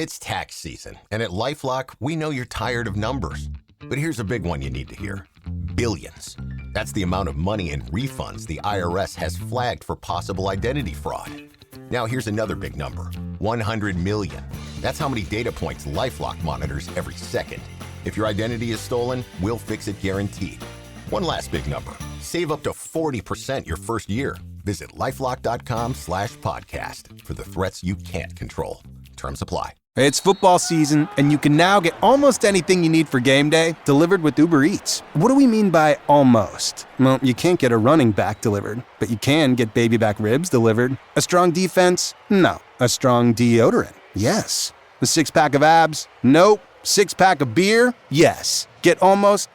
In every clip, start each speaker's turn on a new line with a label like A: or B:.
A: It's tax season, and at LifeLock, we know you're tired of numbers. But here's a big one you need to hear. Billions. That's the amount of money in refunds the IRS has flagged for possible identity fraud. Now here's another big number. 100 million. That's how many data points LifeLock monitors every second. If your identity is stolen, we'll fix it guaranteed. One last big number. Save up to 40% your first year. Visit LifeLock.com/podcast for the threats you can't control. Terms apply.
B: It's football season, and you can now get almost anything you need for game day delivered with Uber Eats. What do we mean by almost? Well, you can't get a running back delivered, but you can get baby back ribs delivered. A strong defense? No. A strong deodorant? Yes. A six-pack of abs? Nope. Six-pack of beer? Yes. Get almost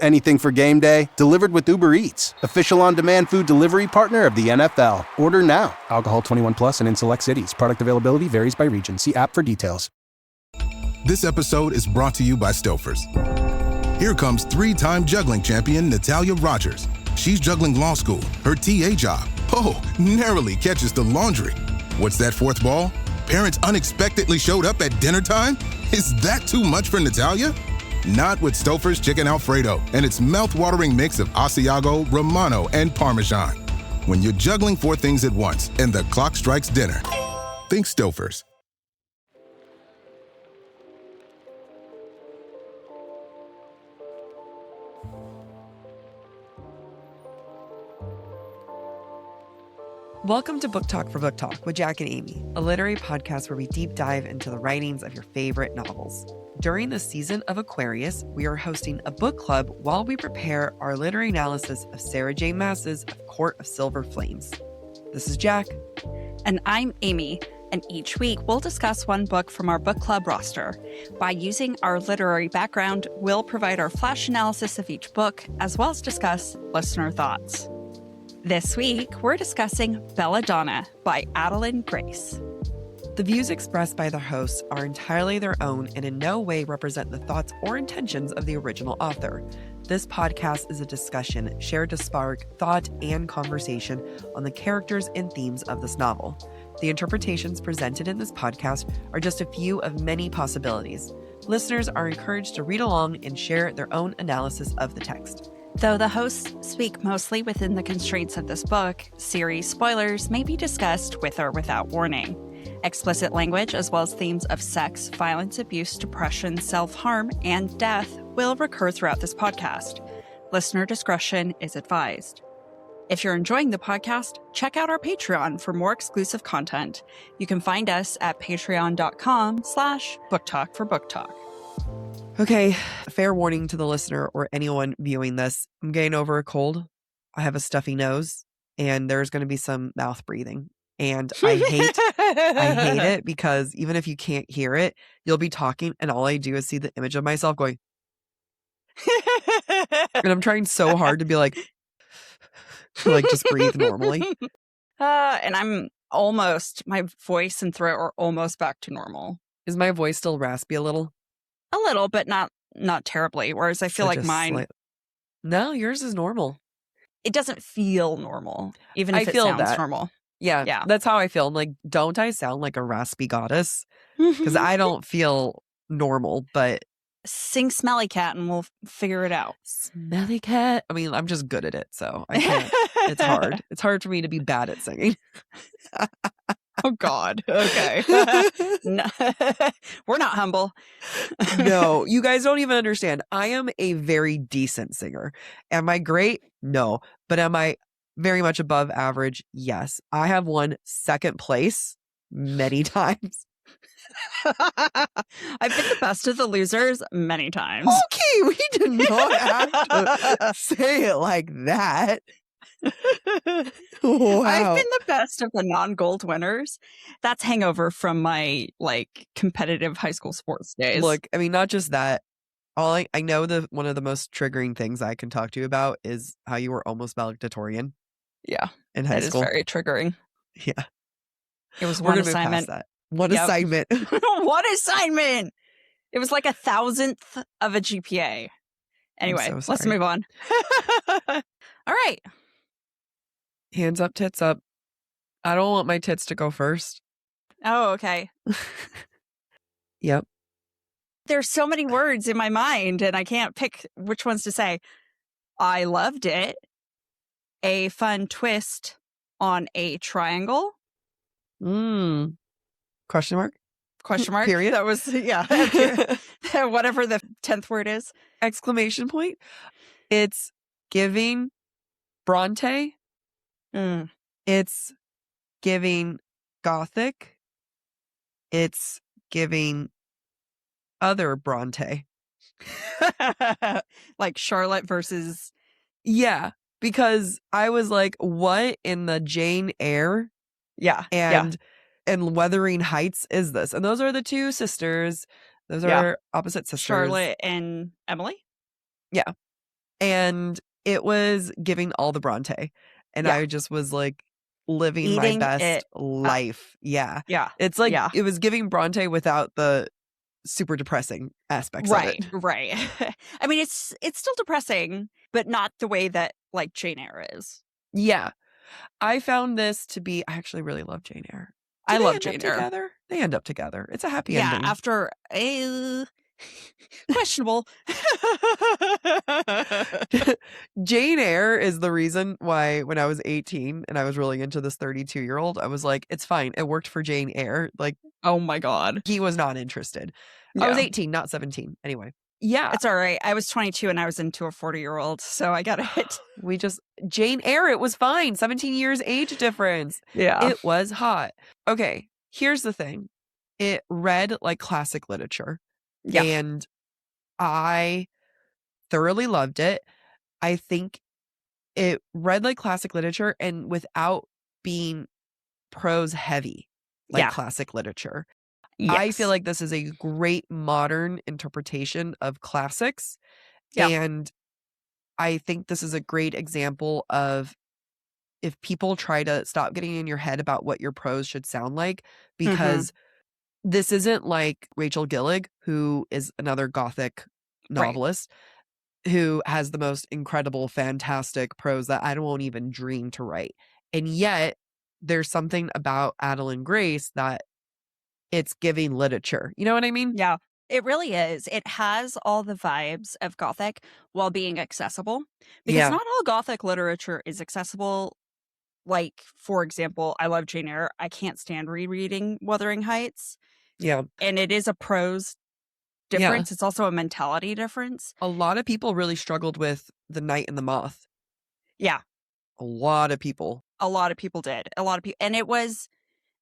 B: anything for game day delivered with Uber Eats, official on-demand food delivery partner of the NFL. Order now. Alcohol 21 plus and in select cities. Product availability varies by region. See app for details.
C: This episode is brought to you by Stouffer's. Here comes three-time juggling champion Natalia Rogers. She's juggling law school, her TA job. Oh, narrowly catches the laundry. What's that fourth ball? Parents unexpectedly showed up at dinner time? Is that too much for Natalia? Not with Stouffer's Chicken Alfredo and its mouth-watering mix of Asiago, Romano, and Parmesan. When you're juggling four things at once and the clock strikes dinner, think Stouffer's.
D: Welcome to Book Talk for Book Talk with Jack and Amy, a literary podcast where we deep dive into the writings of your favorite novels. During the season of Aquarius, we are hosting a book club while we prepare our literary analysis of Sarah J. Maas's Court of Silver Flames. This is Jack.
E: And I'm Amy. And each week, we'll discuss one book from our book club roster. By using our literary background, we'll provide our flash analysis of each book, as well as discuss listener thoughts. This week, we're discussing Belladonna by Adalyn Grace.
D: The views expressed by the hosts are entirely their own and in no way represent the thoughts or intentions of the original author. This podcast is a discussion shared to spark thought and conversation on the characters and themes of this novel. The interpretations presented in this podcast are just a few of many possibilities. Listeners are encouraged to read along and share their own analysis of the text.
E: Though the hosts speak mostly within the constraints of this book, series spoilers may be discussed with or without warning. Explicit language, as well as themes of sex, violence, abuse, depression, self-harm, and death will recur throughout this podcast. Listener discretion is advised. If you're enjoying the podcast, check out our Patreon for more exclusive content. You can find us at patreon.com/booktalk4booktalk.
D: Okay, fair warning to the listener or anyone viewing this. I'm getting over a cold. I have a stuffy nose, and there's going to be some mouth breathing. And I hate it because even if you can't hear it, you'll be talking, and all I do is see the image of myself going. And I'm trying so hard to be like just breathe normally.
E: And I'm my voice and throat are almost back to normal.
D: Is my voice still raspy a little?
E: A little, but not terribly. Whereas I feel like mine.
D: No, yours is normal.
E: It doesn't feel normal, even if it sounds normal.
D: Yeah, that's how I feel. I'm like, don't I sound like a raspy goddess? Because I don't feel normal, but...
E: Sing Smelly Cat and we'll figure it out.
D: Smelly Cat? I mean, I'm just good at it, so I can't. It's hard. It's hard for me to be bad at singing.
E: Oh, God. Okay. No. We're not humble.
D: No, you guys don't even understand. I am a very decent singer. Am I great? No. But am I very much above average? Yes. I have won second place many times.
E: I've been the best of the losers many times.
D: Okay, we did not have to say it like that. Wow.
E: I've been the best of the non-gold winners. That's hangover from my competitive high school sports days.
D: Look, I mean, not just that. I know one of the most triggering things I can talk to you about is how you were almost valedictorian.
E: Yeah,
D: in high school.
E: It is very triggering.
D: Yeah,
E: it was one assignment.
D: One assignment.
E: One assignment. It was like 1,000th of a GPA. Anyway, let's move on. All right.
D: Hands up, tits up. I don't want my tits to go first.
E: Oh, okay.
D: Yep.
E: There's so many words in my mind, and I can't pick which ones to say. I loved it. A fun twist on a triangle.
D: Question mark?
E: Question mark.
D: Period.
E: That was, yeah. Whatever the 10th word is.
D: Exclamation point. It's giving Bronte. It's giving Gothic. It's giving other Bronte.
E: Like Charlotte versus...
D: Yeah, because I was like, what in the Jane Eyre
E: Yeah.
D: and Wuthering Heights is this? And those are the two sisters. Those are opposite sisters.
E: Charlotte and Emily.
D: Yeah. And it was giving all the Bronte. And I just was like living
E: Eating
D: my best
E: it
D: life. Yeah.
E: Yeah.
D: It's like it was giving Bronte without the super depressing aspects of it.
E: Right. I mean, it's still depressing, but not the way that like Jane Eyre is.
D: Yeah. I found this to be, I actually really love Jane Eyre.
E: I love Jane Eyre.
D: Together? They end up together. It's a happy ending.
E: Yeah, after questionable.
D: Jane Eyre is the reason why when I was 18 and I was really into this 32-year-old, I was like, it's fine. It worked for Jane Eyre. Like,
E: oh my God.
D: He was not interested. I was 18, not 17. Anyway. Yeah.
E: It's all right. I was 22 and I was into a 40-year-old, so I got it.
D: Jane Eyre, it was fine. 17 years age difference.
E: Yeah.
D: It was hot. Okay, here's the thing. It read like classic literature.
E: Yeah.
D: And I thoroughly loved it. I think it read like classic literature and without being prose heavy like classic literature.
E: Yes.
D: I feel like this is a great modern interpretation of classics.
E: Yeah.
D: And I think this is a great example of if people try to stop getting in your head about what your prose should sound like, because this isn't like Rachel Gillig, who is another Gothic novelist, who has the most incredible, fantastic prose that I won't even dream to write. And yet, there's something about Adalyn Grace that it's giving literature. You know what I mean?
E: Yeah, it really is. It has all the vibes of Gothic while being accessible. Because not all Gothic literature is accessible. Like, for example, I love Jane Eyre. I can't stand rereading Wuthering Heights.
D: Yeah.
E: And it is a prose difference. It's also a mentality difference.
D: A lot of people really struggled with The Night and the Moth.
E: Yeah.
D: A lot of people.
E: A lot of people did. A lot of people. And it was...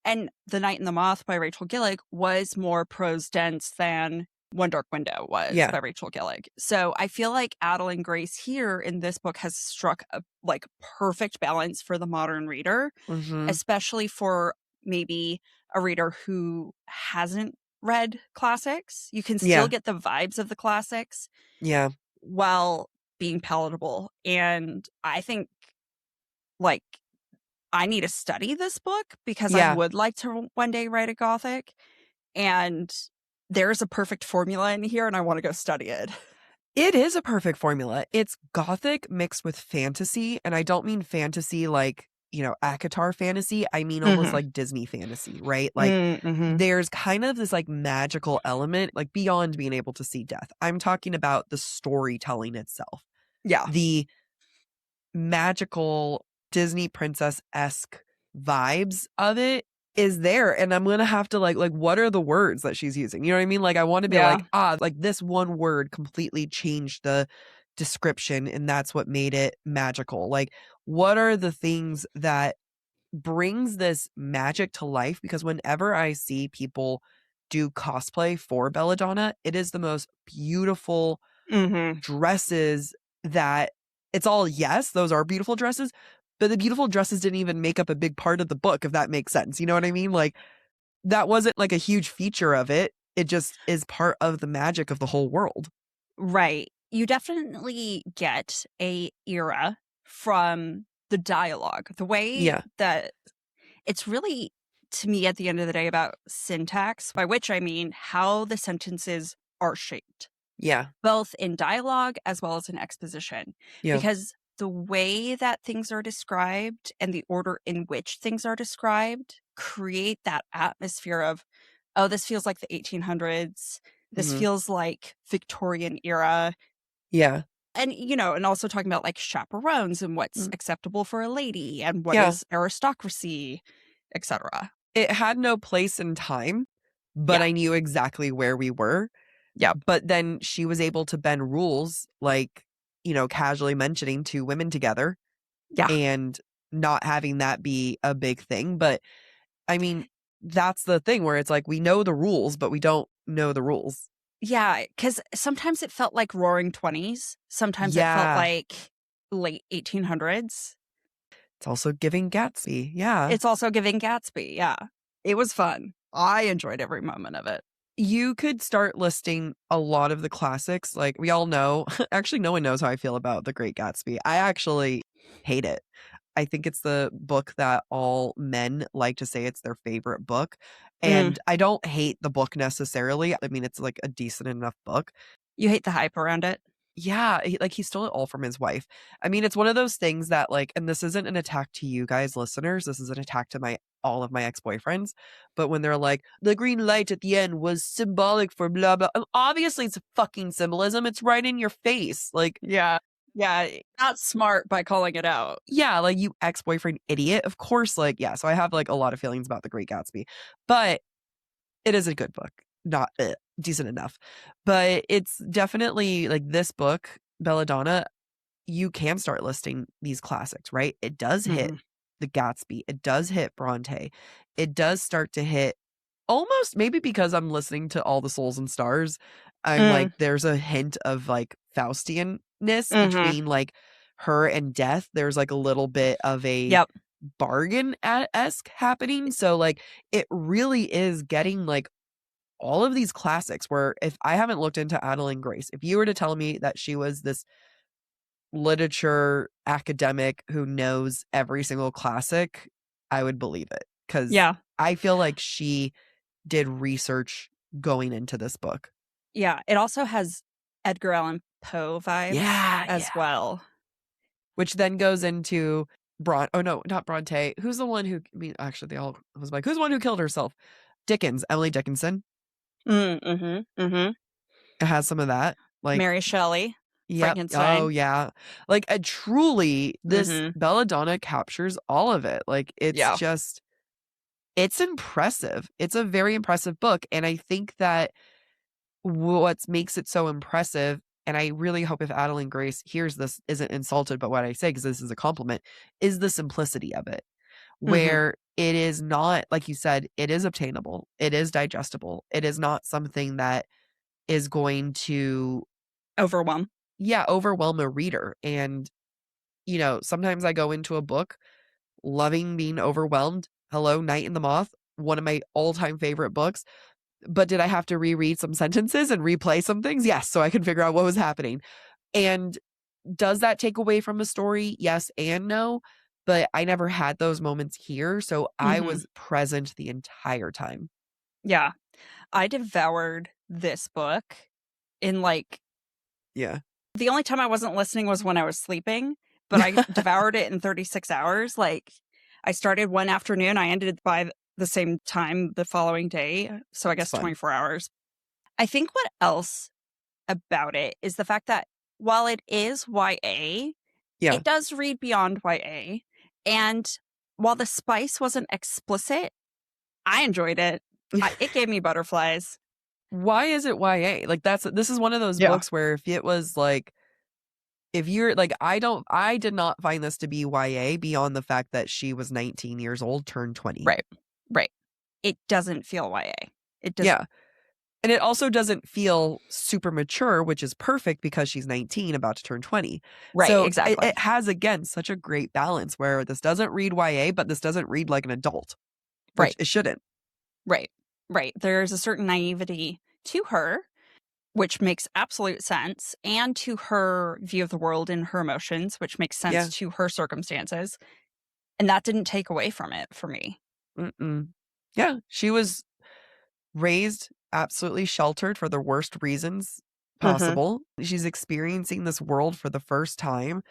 E: And The Night and the Moth by Rachel Gillig was more prose dense than One Dark Window was by Rachel Gillig. So I feel like Adalyn Grace here in this book has struck a like perfect balance for the modern reader, especially for maybe a reader who hasn't read classics. You can still get the vibes of the classics while being palatable. And I think like I need to study this book because I would like to one day write a Gothic, and there's a perfect formula in here and I want to go study it.
D: It is a perfect formula. It's Gothic mixed with fantasy, and I don't mean fantasy like, you know, ACOTAR fantasy. I mean almost like Disney fantasy, right? Like there's kind of this like magical element, like beyond being able to see death. I'm talking about the storytelling itself.
E: Yeah.
D: The magical Disney princess-esque vibes of it is there, and I'm gonna have to like what are the words that she's using? You know what I mean? Like I want to be like this one word completely changed the description, and that's what made it magical. Like what are the things that brings this magic to life? Because whenever I see people do cosplay for Belladonna, it is the most beautiful dresses that it's all, yes, those are beautiful dresses, but the beautiful dresses didn't even make up a big part of the book, if that makes sense. You know what I mean? Like, that wasn't like a huge feature of it. It just is part of the magic of the whole world.
E: Right. You definitely get a era from the dialogue, the way that it's really, to me, at the end of the day, about syntax, by which I mean how the sentences are shaped.
D: Yeah.
E: Both in dialogue as well as in exposition.
D: Yeah.
E: Because the way that things are described and the order in which things are described create that atmosphere of oh, this feels like the 1800s. This
D: Mhm.
E: feels like Victorian era.
D: Yeah.
E: And, and also talking about like chaperones and what's
D: Mm.
E: acceptable for a lady and what
D: Yeah.
E: is aristocracy, etc.
D: It had no place in time, but
E: Yeah.
D: I knew exactly where we were.
E: Yep.
D: But then she was able to bend rules, like, casually mentioning 2 women together
E: Yeah.
D: and not having that be a big thing. But I mean, that's the thing where it's like we know the rules, but we don't know the rules.
E: Yeah, because sometimes it felt like Roaring 20s. Sometimes it felt
D: Yeah.
E: like late 1800s.
D: It's also giving Gatsby. Yeah.
E: It's also giving Gatsby. Yeah. It was fun. I enjoyed every moment of it.
D: You could start listing a lot of the classics. Like we all know, actually, no one knows how I feel about The Great Gatsby. I actually hate it. I think it's the book that all men like to say it's their favorite book.
E: Mm.
D: And I don't hate the book necessarily. I mean, it's like a decent enough book.
E: You hate the hype around it?
D: Yeah, he stole it all from his wife. I mean, it's one of those things that and this isn't an attack to you guys listeners, this is an attack to all of my ex-boyfriends, but when they're like, "The green light at the end was symbolic for blah blah," obviously it's fucking symbolism, it's right in your face.
E: Yeah. Yeah. Not smart by calling it out.
D: Yeah, you ex-boyfriend idiot. Of course, yeah, so I have a lot of feelings about The Great Gatsby. But it is a good book. Not decent enough. But it's definitely this book, Belladonna, you can start listing these classics, right? It does hit
E: Mhm.
D: The Gatsby. It does hit Bronte. It does start to hit almost maybe because I'm listening to All the Souls and Stars. I'm
E: Mm.
D: there's a hint of Faustianness
E: Mhm.
D: between her and death. There's a little bit of a
E: Yep.
D: bargain-esque happening. So it really is getting all of these classics where if I haven't looked into Adalyn Grace, if you were to tell me that she was this literature academic who knows every single classic, I would believe it because
E: Yeah.
D: I feel like she did research going into this book.
E: Yeah. It also has Edgar Allan Poe vibes as well.
D: Which then goes into oh no, not Bronte. Who's the one who, I mean, actually they all, I was like, who's the one who killed herself? Dickens, Emily Dickinson.
E: Mm-hmm.
D: It has some of that.
E: Mary Shelley.
D: Yep.
E: Frankenstein.
D: Oh, yeah. Truly, this
E: Mhm.
D: Belladonna captures all of it. It's
E: Yeah.
D: just, it's impressive. It's a very impressive book. And I think that what makes it so impressive, and I really hope if Adalyn Grace hears this isn't insulted by what I say, because this is a compliment, is the simplicity of it,
E: Mhm.
D: where it is not, like you said, it is obtainable. It is digestible. It is not something that is going to
E: Overwhelm.
D: overwhelm a reader. And, sometimes I go into a book loving being overwhelmed. Hello, Night in the Moth, one of my all-time favorite books. But did I have to reread some sentences and replay some things? Yes, so I could figure out what was happening. And does that take away from a story? Yes and no. But I never had those moments here, so I
E: Mhm.
D: was present the entire time.
E: Yeah. I devoured this book in
D: Yeah.
E: the only time I wasn't listening was when I was sleeping, but I devoured it in 36 hours. I started one afternoon, I ended by the same time the following day. So I
D: It's
E: guess
D: fun.
E: 24 hours. I think what else about it is the fact that while it is YA,
D: Yeah.
E: it does read beyond YA. And while the spice wasn't explicit, I enjoyed it. It gave me butterflies.
D: Why is it YA? This is one of those
E: Yeah.
D: books where if it was if you're I did not find this to be YA beyond the fact that she was 19 years old, turned 20.
E: Right. Right. It doesn't feel YA. It does.
D: Yeah. And it also doesn't feel super mature, which is perfect because she's 19, about to turn 20.
E: Right.
D: So
E: Exactly.
D: it has, again, such a great balance where this doesn't read YA, but this doesn't read like an adult. Which
E: Right.
D: it shouldn't.
E: Right. Right. There's a certain naivety to her, which makes absolute sense, and to her view of the world and her emotions, which makes sense
D: Yeah.
E: to her circumstances. And that didn't take away from it for me.
D: Mm-mm. Yeah. She was raised absolutely sheltered for the worst reasons possible. She's experiencing this world for the first time,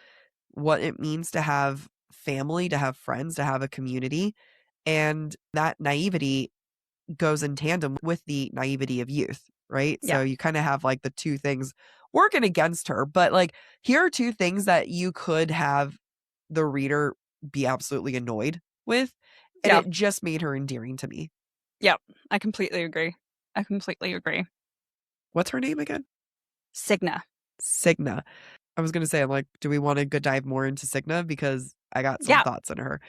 D: what it means to have family, to have friends, to have a community. And that naivety goes in tandem with the naivety of youth, right?
E: Yeah.
D: So you kind of have like the two things working against her. But like, here are two things that you could have the reader be absolutely annoyed with. And
E: Yeah.
D: it just made her endearing to me.
E: Yep. I completely agree.
D: What's her name again?
E: Signa.
D: Signa. I was going to say, I'm like, do we want to go dive more into Signa? Because I got some thoughts on her.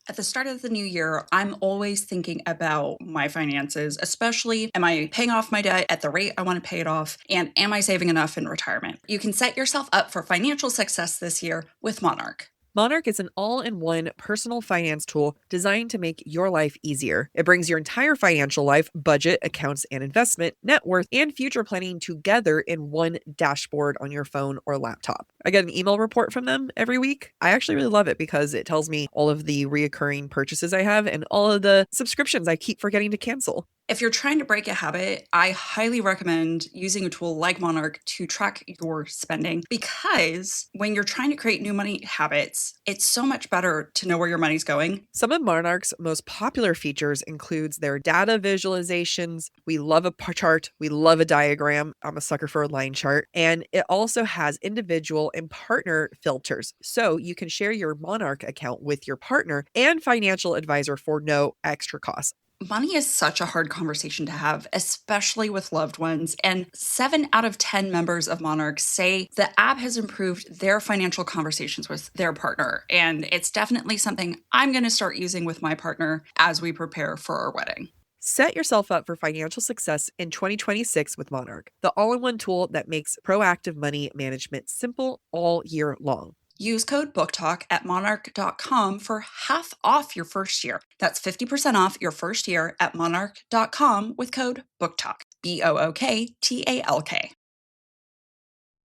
F: At the start of the new year, I'm always thinking about my finances, especially am I paying off my debt at the rate I want to pay it off? And am I saving enough in retirement? You can set yourself up for financial success this year with Monarch.
D: Monarch is an all-in-one personal finance tool designed to make your life easier. It brings your entire financial life, budget, accounts and investment, net worth, and future planning together in one dashboard on your phone or laptop. I get an email report from them every week. I actually really love it because it tells me all of the reoccurring purchases I have and all of the subscriptions I keep forgetting to cancel.
F: If you're trying to break a habit, I highly recommend using a tool like Monarch to track your spending, because when you're trying to create new money habits, it's so much better to know where your money's going.
D: Some of Monarch's most popular features includes their data visualizations. We love a chart. We love a diagram. I'm a sucker for a line chart. And it also has individual and partner filters. So you can share your Monarch account with your partner and financial advisor for no extra cost.
F: Money is such a hard conversation to have, especially with loved ones. And 7 out of 10 members of Monarch say the app has improved their financial conversations with their partner. And it's definitely something I'm going to start using with my partner as we prepare for our wedding.
D: Set yourself up for financial success in 2026 with Monarch, the all-in-one tool that makes proactive money management simple all year long.
F: Use code BookTok at monarch.com for half off your first year. That's 50% off your first year at monarch.com with code BookTok. BookTalk.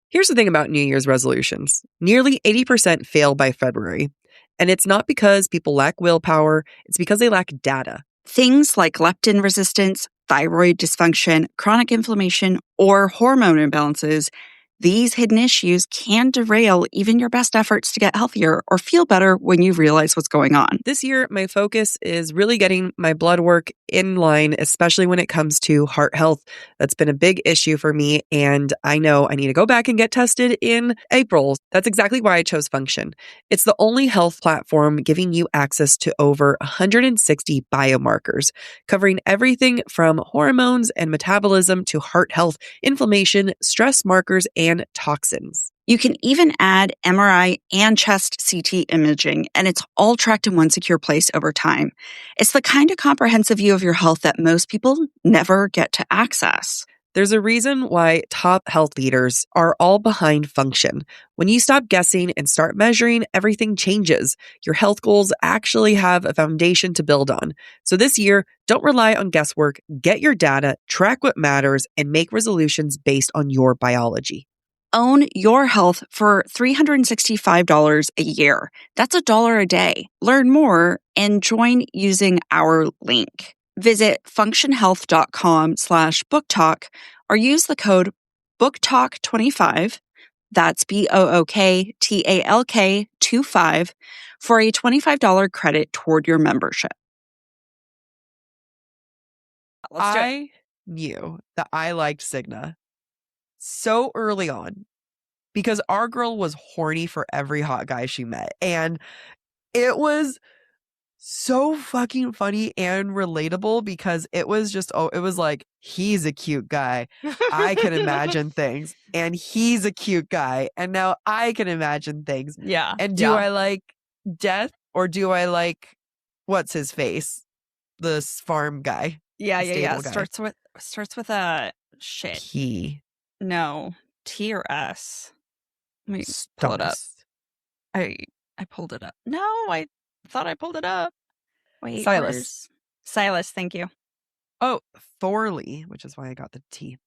D: Here's the thing about New Year's resolutions. Nearly 80% fail by February. And it's not because people lack willpower, it's because they lack data.
E: Things like leptin resistance, thyroid dysfunction, chronic inflammation, or hormone imbalances, these hidden issues can derail even your best efforts to get healthier or feel better when you realize what's going on.
D: This year, my focus is really getting my blood work in line, especially when it comes to heart health. That's been a big issue for me, and I know I need to go back and get tested in April. That's exactly why I chose Function. It's the only health platform giving you access to over 160 biomarkers, covering everything from hormones and metabolism to heart health, inflammation, stress markers, and toxins.
E: You can even add MRI and chest CT imaging, and it's all tracked in one secure place over time. It's the kind of comprehensive view of your health that most people never get to access.
D: There's a reason why top health leaders are all behind Function. When you stop guessing and start measuring, everything changes. Your health goals actually have a foundation to build on. So this year, don't rely on guesswork. Get your data, track what matters, and make resolutions based on your biology.
E: Own your health for $365 a year. That's $1 a day. Learn more and join using our link. Visit functionhealth.com/booktalk or use the code BookTalk25, that's BookTalk 25, for a $25 credit toward your membership.
D: I knew that I liked Signa so early on because our girl was horny for every hot guy she met. And it was so fucking funny and relatable because it was just, it was like, he's a cute guy. I can imagine things. And he's a cute guy. And now I can imagine things.
E: Yeah.
D: And do I like Death or do I like, what's his face? This farm guy.
E: Yeah.
D: Guy.
E: Starts with a shit.
D: P.
E: No, T or S. Let me pull it up. I pulled it up. No, I thought I pulled it up. Wait,
D: Silas.
E: Silas, thank you.
D: Oh, Thorley, which is why I got the T.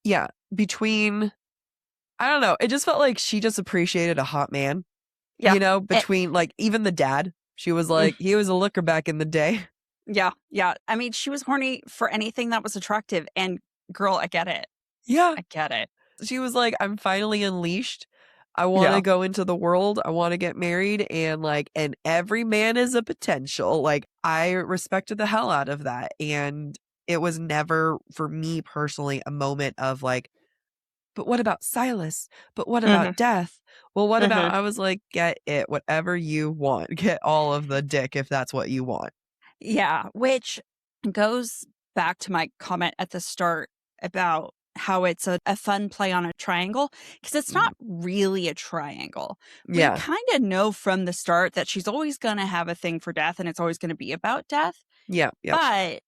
D: Yeah, between, I don't know. It just felt like she just appreciated a hot man.
E: Yeah.
D: You know, between like even the dad. She was like, he was a looker back in the day.
E: Yeah. I mean, she was horny for anything that was attractive. And girl, I get it.
D: Yeah.
E: I get it.
D: She was like, I'm finally unleashed. I want to
F: Yeah.
D: go into the world. I want to get married, and every man is a potential. Like, I respected the hell out of that. And it was never, for me personally, a moment of like, but what about Silas? But what about death? Well, what about, I was like, get it, whatever you want. Get all of the dick if that's what you want.
E: Yeah, which goes back to my comment at the start about how it's a fun play on a triangle, because it's not really a triangle. We
D: Yeah.
E: kind of know from the start that she's always going to have a thing for death, and it's always going to be about death.
D: Yeah. Yeah.
E: But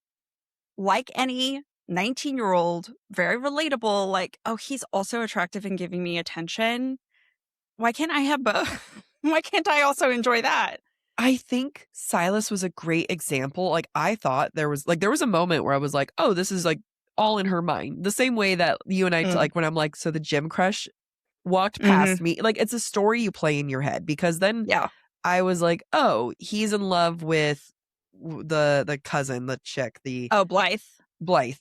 E: like any 19-year-old, very relatable, like, oh, he's also attractive and giving me attention. Why can't I have both? Why can't I also enjoy that?
D: I think Silas was a great example. Like, I thought there was a moment where I was like, oh, this is like all in her mind. The same way that you and I, like, when I'm like, so the gym crush walked past me. Like, it's a story you play in your head, because then I was like, oh, he's in love with the cousin, the chick, Blythe.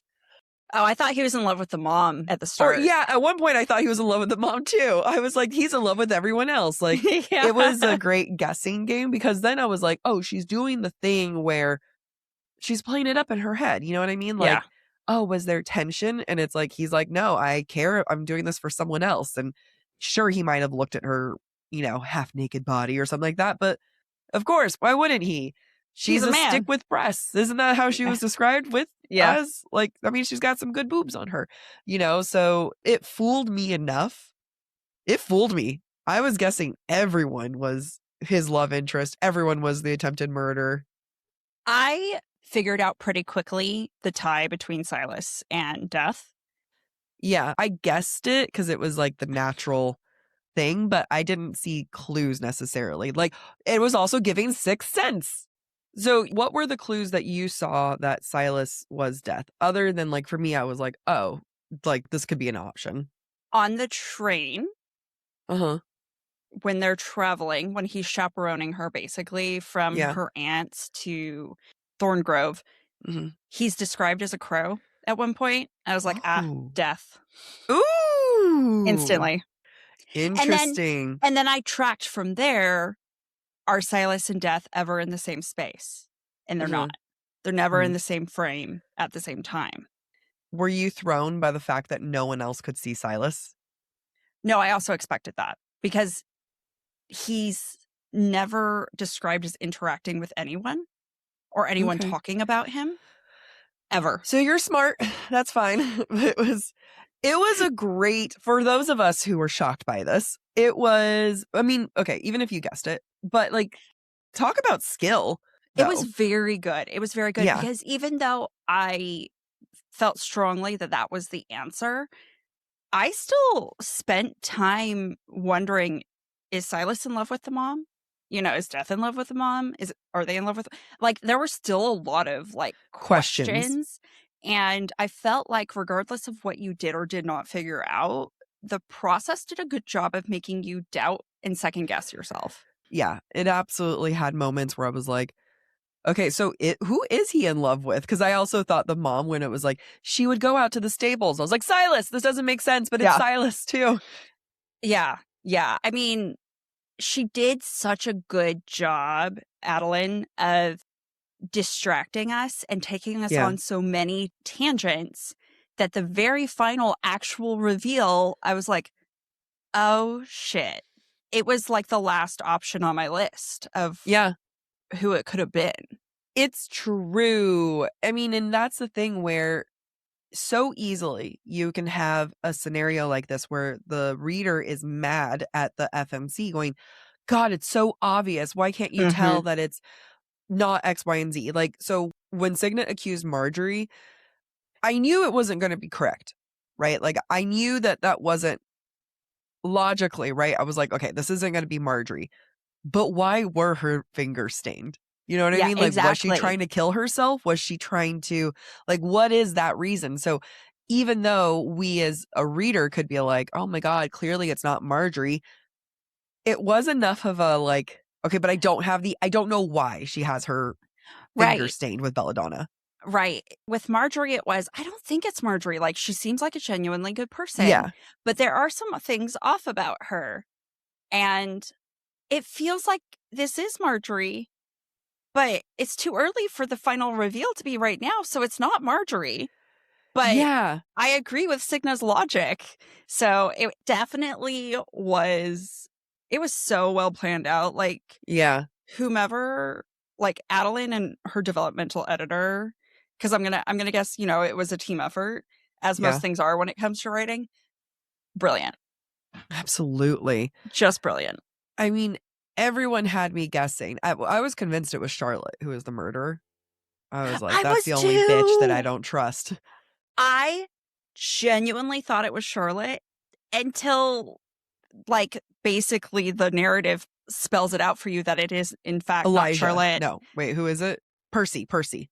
E: Oh, I thought he was in love with the mom at the start.
D: Or, yeah, at one point I thought he was in love with the mom too. I was like, he's in love with everyone else. Like, It was a great guessing game, because then I was like, oh, she's doing the thing where she's playing it up in her head. You know what I mean? Like, oh, was there tension? And it's like, he's like, no, I care. I'm doing this for someone else. And sure, he might have looked at her, half naked body or something like that. But of course, why wouldn't he? She's a stick with breasts. Isn't that how she was described with us? Like, I mean, she's got some good boobs on her, so it fooled me enough. It fooled me. I was guessing everyone was his love interest. Everyone was the attempted murder.
E: I figured out pretty quickly the tie between Silas and Death.
D: Yeah, I guessed it because it was like the natural thing, but I didn't see clues necessarily. Like, it was also giving Sixth Sense. So what were the clues that you saw that Silas was Death? Other than, like, for me, I was like, oh, like, this could be an option.
E: On the train, when they're traveling, when he's chaperoning her basically from her aunt's to Thorngrove, he's described as a crow at one point. I was like, Death.
D: Ooh.
E: Instantly.
D: Interesting.
E: And then I tracked from there. Are Silas and Death ever in the same space? And they're not. They're never in the same frame at the same time.
D: Were you thrown by the fact that no one else could see Silas?
E: No, I also expected that, because he's never described as interacting with anyone or anyone talking about him ever.
D: So you're smart. That's fine. It was a great, for those of us who were shocked by this, it was, I mean, okay, even if you guessed it, but like, talk about skill.
E: It was very good. It was very good because even though I felt strongly that that was the answer, I still spent time wondering, is Silas in love with the mom? Is Death in love with the mom? Are they in love with, like, there were still a lot of like questions. And I felt like regardless of what you did or did not figure out, the process did a good job of making you doubt and second guess yourself.
D: Yeah, it absolutely had moments where I was like, okay, so who is he in love with? Because I also thought the mom, when it was like, she would go out to the stables. I was like, Silas, this doesn't make sense, but it's Silas too.
E: Yeah. Yeah. I mean, she did such a good job, Adalyn, of distracting us and taking us on so many tangents that the very final actual reveal, I was like, oh shit. It was like the last option on my list of who it could have been.
D: It's true. I mean, and that's the thing where so easily you can have a scenario like this where the reader is mad at the FMC going, God, it's so obvious. Why can't you tell that it's not X, Y, and Z? Like, so when Signet accused Marjorie, I knew it wasn't going to be correct, right? Like, I knew that wasn't logically right. I was like, okay, this isn't going to be Marjorie. But why were her fingers stained? You know what I mean? Like, was she trying to kill herself? Was she trying to, like, what is that reason? So even though we as a reader could be like, oh my God, clearly it's not Marjorie, it was enough of a like, okay, but I don't know why she has her fingers stained with Belladonna.
E: Right. With Marjorie, it was, I don't think it's Marjorie. Like, she seems like a genuinely good person.
D: Yeah.
E: But there are some things off about her. And it feels like this is Marjorie, but it's too early for the final reveal to be right now, so it's not Marjorie. But
D: Yeah.
E: I agree with Signa's logic. So it definitely was, it was so well planned out. Like,
D: Yeah.
E: whomever, like Adalyn and her developmental editor, because I'm gonna guess, it was a team effort, as
D: Yeah.
E: most things are when it comes to writing. Brilliant.
D: Absolutely.
E: Just brilliant.
D: I mean, everyone had me guessing. I was convinced it was Charlotte who was the murderer. I was like,
E: I
D: that's
E: was
D: the only bitch that
E: too.
D: I don't trust.
E: I genuinely thought it was Charlotte until, like, basically the narrative spells it out for you that it is, in fact,
D: Elijah.
E: not Charlotte.
D: No, wait, who is it? Percy.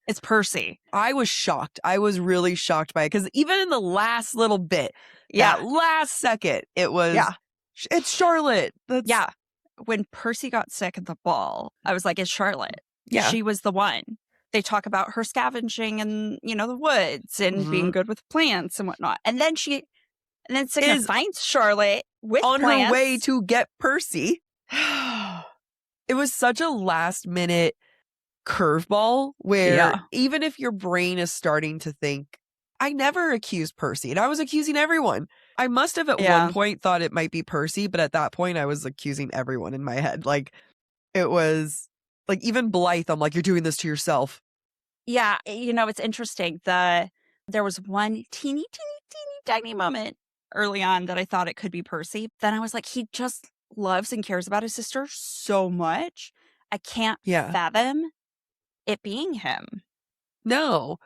E: It's Percy.
D: I was shocked. I was really shocked by it because even in the last little bit,
E: Yeah.
D: that last second, it was, it's Charlotte.
E: Yeah. When Percy got sick at the ball, I was like, it's Charlotte.
D: Yeah.
E: She was the one. They talk about her scavenging in, the woods and being
D: Mhm.
E: good with plants and whatnot. And then Signa finds Charlotte with
D: on
E: plants.
D: her way to get Percy. It was such a last minute curveball where even if your brain is starting to think, I never accused Percy, and I was accusing everyone. I must have at one point thought it might be Percy, but at that point I was accusing everyone in my head. Like, it was like, even Blythe, I'm like, you're doing this to yourself.
E: Yeah, it's interesting. There was one teeny tiny moment early on that I thought it could be Percy. Then I was like, he just loves and cares about his sister so much. I can't fathom it being him.
D: No.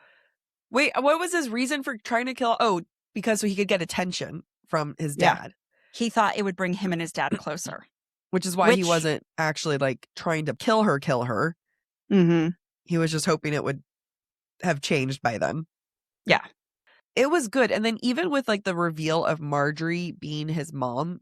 D: Wait, what was his reason for trying to kill? Oh, because so he could get attention from his dad.
E: He thought it would bring him and his dad closer.
D: Which is why he wasn't actually, like, trying to kill her.
E: Mm-hmm.
D: He was just hoping it would have changed by then.
E: Yeah.
D: It was good. And then even with, like, the reveal of Marjorie being his mom,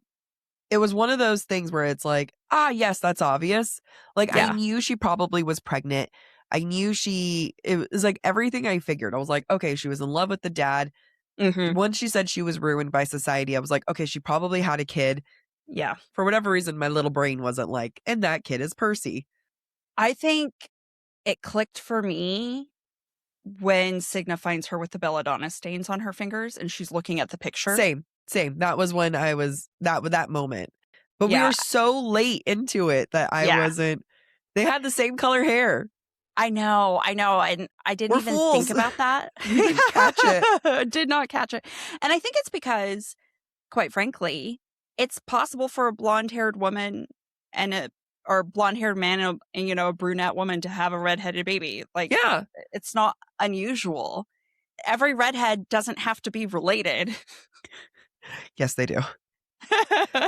D: it was one of those things where it's like, yes, that's obvious. Like, I knew she probably was pregnant. I knew it was like everything I figured. I was like, okay, she was in love with the dad.
E: Mm-hmm.
D: Once she said she was ruined by society, I was like, okay, she probably had a kid.
E: Yeah.
D: For whatever reason, my little brain wasn't like, and that kid is Percy.
E: I think it clicked for me when Signa finds her with the Belladonna stains on her fingers and she's looking at the picture.
D: Same. That was when I was that moment. But we were so late into it that I wasn't. They had the same color hair.
E: I know. And I didn't even think about that.
D: You didn't catch it.
E: Did not catch it. And I think it's because, quite frankly, it's possible for a blonde-haired woman or blonde-haired man and a brunette woman to have a redheaded baby. Like, it's not unusual. Every redhead doesn't have to be related.
D: Yes, they do.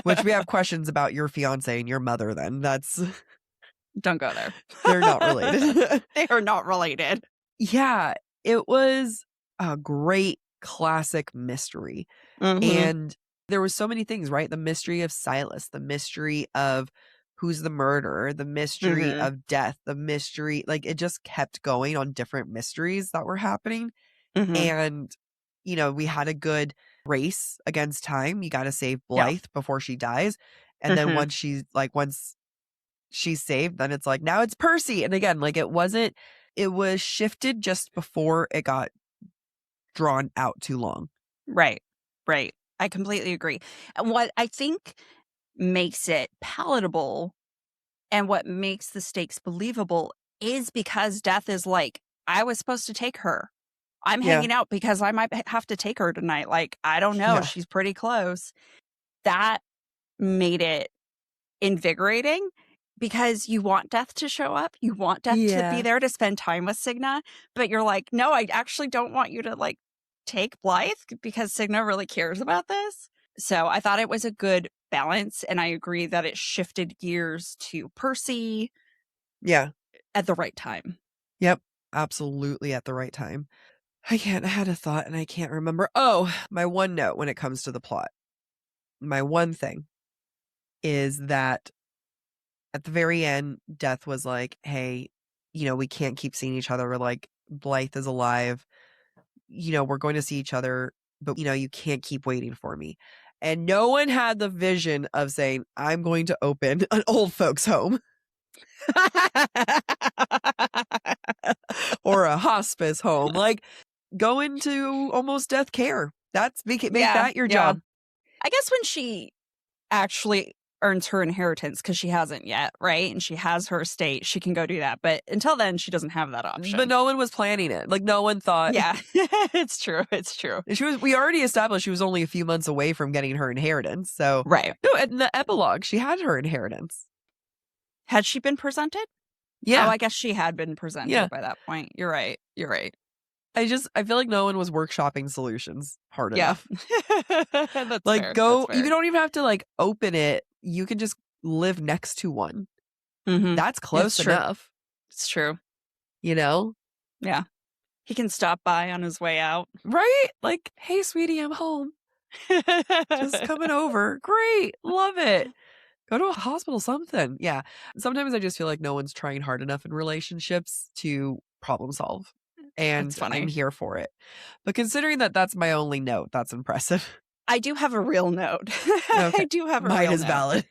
D: Which we have questions about your fiance and your mother then.
E: Don't go there.
D: They're not related.
E: They are not related.
D: Yeah, it was a great classic mystery.
E: Mm-hmm.
D: And there were so many things, right? The mystery of Silas, the mystery of who's the murderer, the mystery of death, the mystery, like, it just kept going on different mysteries that were happening.
E: Mm-hmm.
D: And, we had a good race against time. You got to save Blythe before she dies. And then once she's saved, then it's like, now it's Percy. And again, like, it was shifted just before it got drawn out too long.
E: Right. I completely agree. And what I think makes it palatable and what makes the stakes believable is because Death is like, I was supposed to take her. I'm hanging out because I might have to take her tonight. Like, I don't know. She's pretty close. That made it invigorating because you want Death to show up. You want Death to be there to spend time with Signa. But you're like, no, I actually don't want you to, like, take Blythe because Signa really cares about this. So I thought it was a good balance. And I agree that it shifted gears to Percy.
D: Yeah.
E: At the right time.
D: Yep. Absolutely at the right time. I had a thought and I can't remember. Oh, my one note when it comes to the plot. My one thing is that at the very end, Death was like, hey, we can't keep seeing each other. We're like, Blythe is alive. We're going to see each other, but, you can't keep waiting for me. And no one had the vision of saying, I'm going to open an old folks home or a hospice home. Like, go into almost death care. Make that your job.
E: I guess when she actually earns her inheritance, because she hasn't yet, right? And she has her estate, she can go do that. But until then, she doesn't have that option.
D: But no one was planning it. Like, no one thought.
E: Yeah, it's true. It's true.
D: We already established she was only a few months away from getting her inheritance. So,
E: right.
D: No, in the epilogue, she had her inheritance.
E: Had she been presented?
D: Yeah.
E: Oh, I guess she had been presented by that point. You're right.
D: I feel like no one was workshopping solutions hard enough.
E: That's
D: like,
E: fair.
D: go,
E: That's fair.
D: you don't even have to like open it. You can just live next to one.
E: Mm-hmm.
D: That's close enough.
E: It's true.
D: You know?
E: Yeah. He can stop by on his way out.
D: Right? Like, hey, sweetie, I'm home. Just coming over. Great. Love it. Go to a hospital, something. Yeah. Sometimes I just feel like no one's trying hard enough in relationships to problem solve. And I'm here for it. But considering that that's my only note, that's impressive.
E: I do have a real note.
D: Okay.
E: I do have a
D: Mine
E: real
D: is
E: note.
D: valid.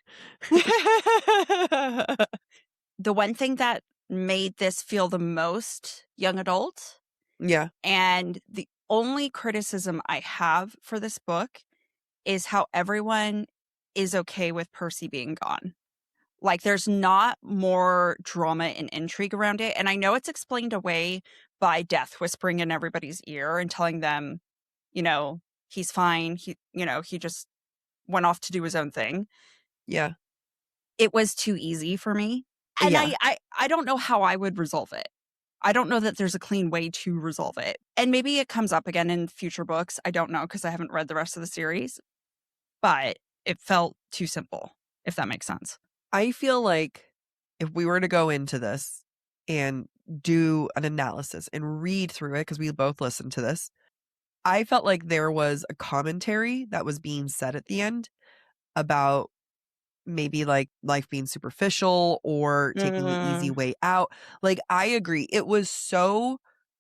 E: The one thing that made this feel the most young adult,
D: Yeah.
E: and the only criticism I have for this book is how everyone is okay with Percy being gone. Like, there's not more drama and intrigue around it. And I know it's explained away by Death whispering in everybody's ear and telling them, he's fine. He just went off to do his own thing.
D: Yeah.
E: It was too easy for me. And I don't know how I would resolve it. I don't know that there's a clean way to resolve it. And maybe it comes up again in future books. I don't know, because I haven't read the rest of the series. But it felt too simple, if that makes sense.
D: I feel like if we were to go into this and do an analysis and read through it, because we both listened to this, I felt like there was a commentary that was being said at the end about maybe like life being superficial or taking the easy way out. Like, I agree. It was so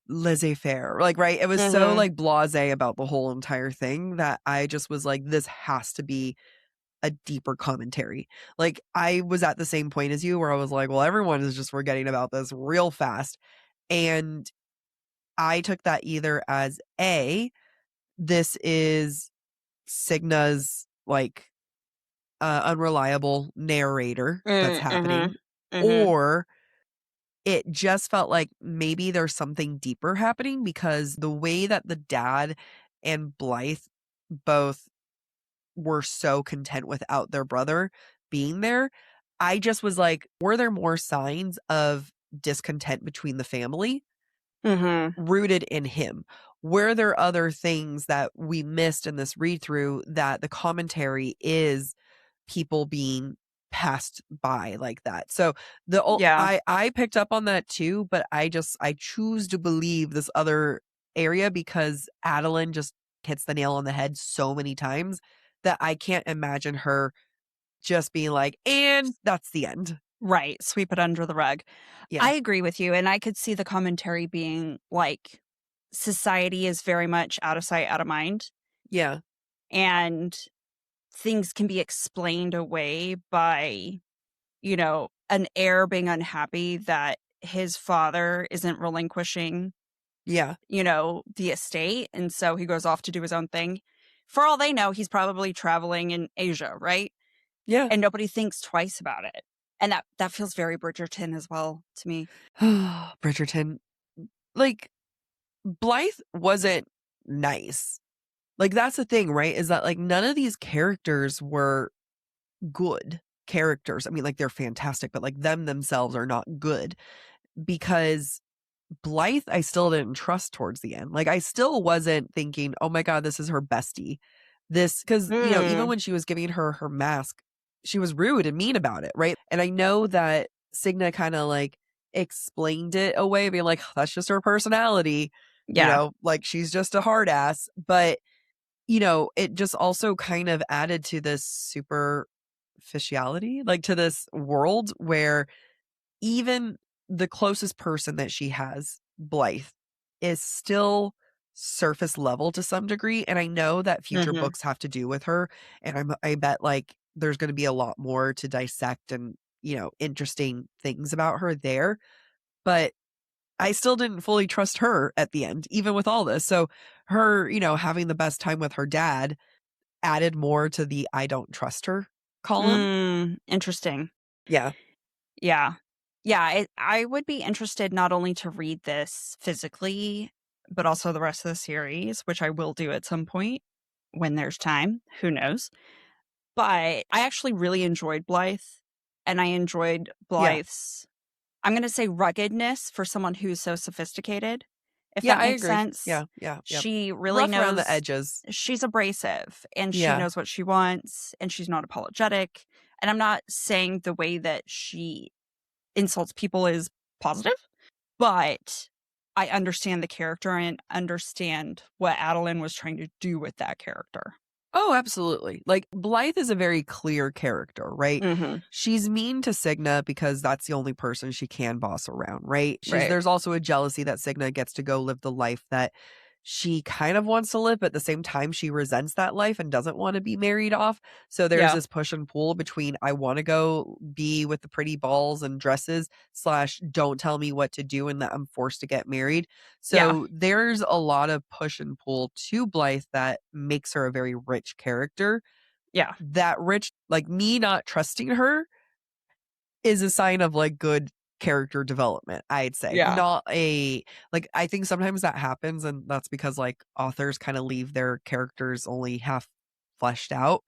D: laissez-faire, like, right? It was so like blasé about the whole entire thing that I just was like, this has to be a deeper commentary. Like, I was at the same point as you where I was like, well, everyone is just forgetting about this real fast. And I took that either as this is Cigna's like unreliable narrator that's happening, or it just felt like maybe there's something deeper happening, because the way that the dad and Blythe both were so content without their brother being there, I just was like, were there more signs of discontent between the family rooted in him? Were there other things that we missed in this read through that the commentary is people being passed by like that? So I picked up on that too, but I choose to believe this other area because Adalyn just hits the nail on the head so many times that I can't imagine her just being like, and that's the end.
E: Right. Sweep it under the rug.
D: Yeah.
E: I agree with you. And I could see the commentary being like, society is very much out of sight, out of mind.
D: Yeah.
E: And things can be explained away by, an heir being unhappy that his father isn't relinquishing, the estate. And so he goes off to do his own thing. For all they know, he's probably traveling in Asia, right?
D: Yeah.
E: And nobody thinks twice about it. And that feels very Bridgerton as well to me.
D: Bridgerton. Like, Blythe wasn't nice. Like, that's the thing, right? Is that like none of these characters were good characters. I mean, like, they're fantastic, but like them themselves are not good, because Blythe I still didn't trust towards the end. Like, I still wasn't thinking, oh my God, this is her bestie. Because, even when she was giving her mask, she was rude and mean about it, right? And I know that Cigna kind of like explained it away, being like, that's just her personality.
E: Yeah.
D: Like, she's just a hard ass. But, it just also kind of added to this superficiality, like to this world where even the closest person that she has, Blythe, is still surface level to some degree. And I know that future books have to do with her. And I bet like there's going to be a lot more to dissect and, interesting things about her there. But I still didn't fully trust her at the end, even with all this. So her, having the best time with her dad added more to the I don't trust her column.
E: Interesting.
D: Yeah.
E: Yeah. Yeah. I would be interested not only to read this physically, but also the rest of the series, which I will do at some point when there's time. Who knows? But I actually really enjoyed Blythe. And I enjoyed Blythe's, I'm going to say, ruggedness for someone who's so sophisticated. If that makes sense.
D: Yeah.
E: She really
D: rough
E: knows
D: around the edges.
E: She's abrasive and she knows what she wants and she's not apologetic. And I'm not saying the way that she insults people is positive, but I understand the character and understand what Adalyn was trying to do with that character.
D: Oh, absolutely. Like Blythe is a very clear character, right? She's mean to Cigna because that's the only person she can boss around, right? There's also a jealousy that Cigna gets to go live the life that she kind of wants to live, but at the same time, she resents that life and doesn't want to be married off. So there's this push and pull between I want to go be with the pretty balls and dresses / don't tell me what to do and that I'm forced to get married. So there's a lot of push and pull to Blythe that makes her a very rich character.
E: Yeah.
D: That rich, like me not trusting her is a sign of like good character development, I'd say. Not a like I think sometimes that happens and that's because like authors kind of leave their characters only half fleshed out.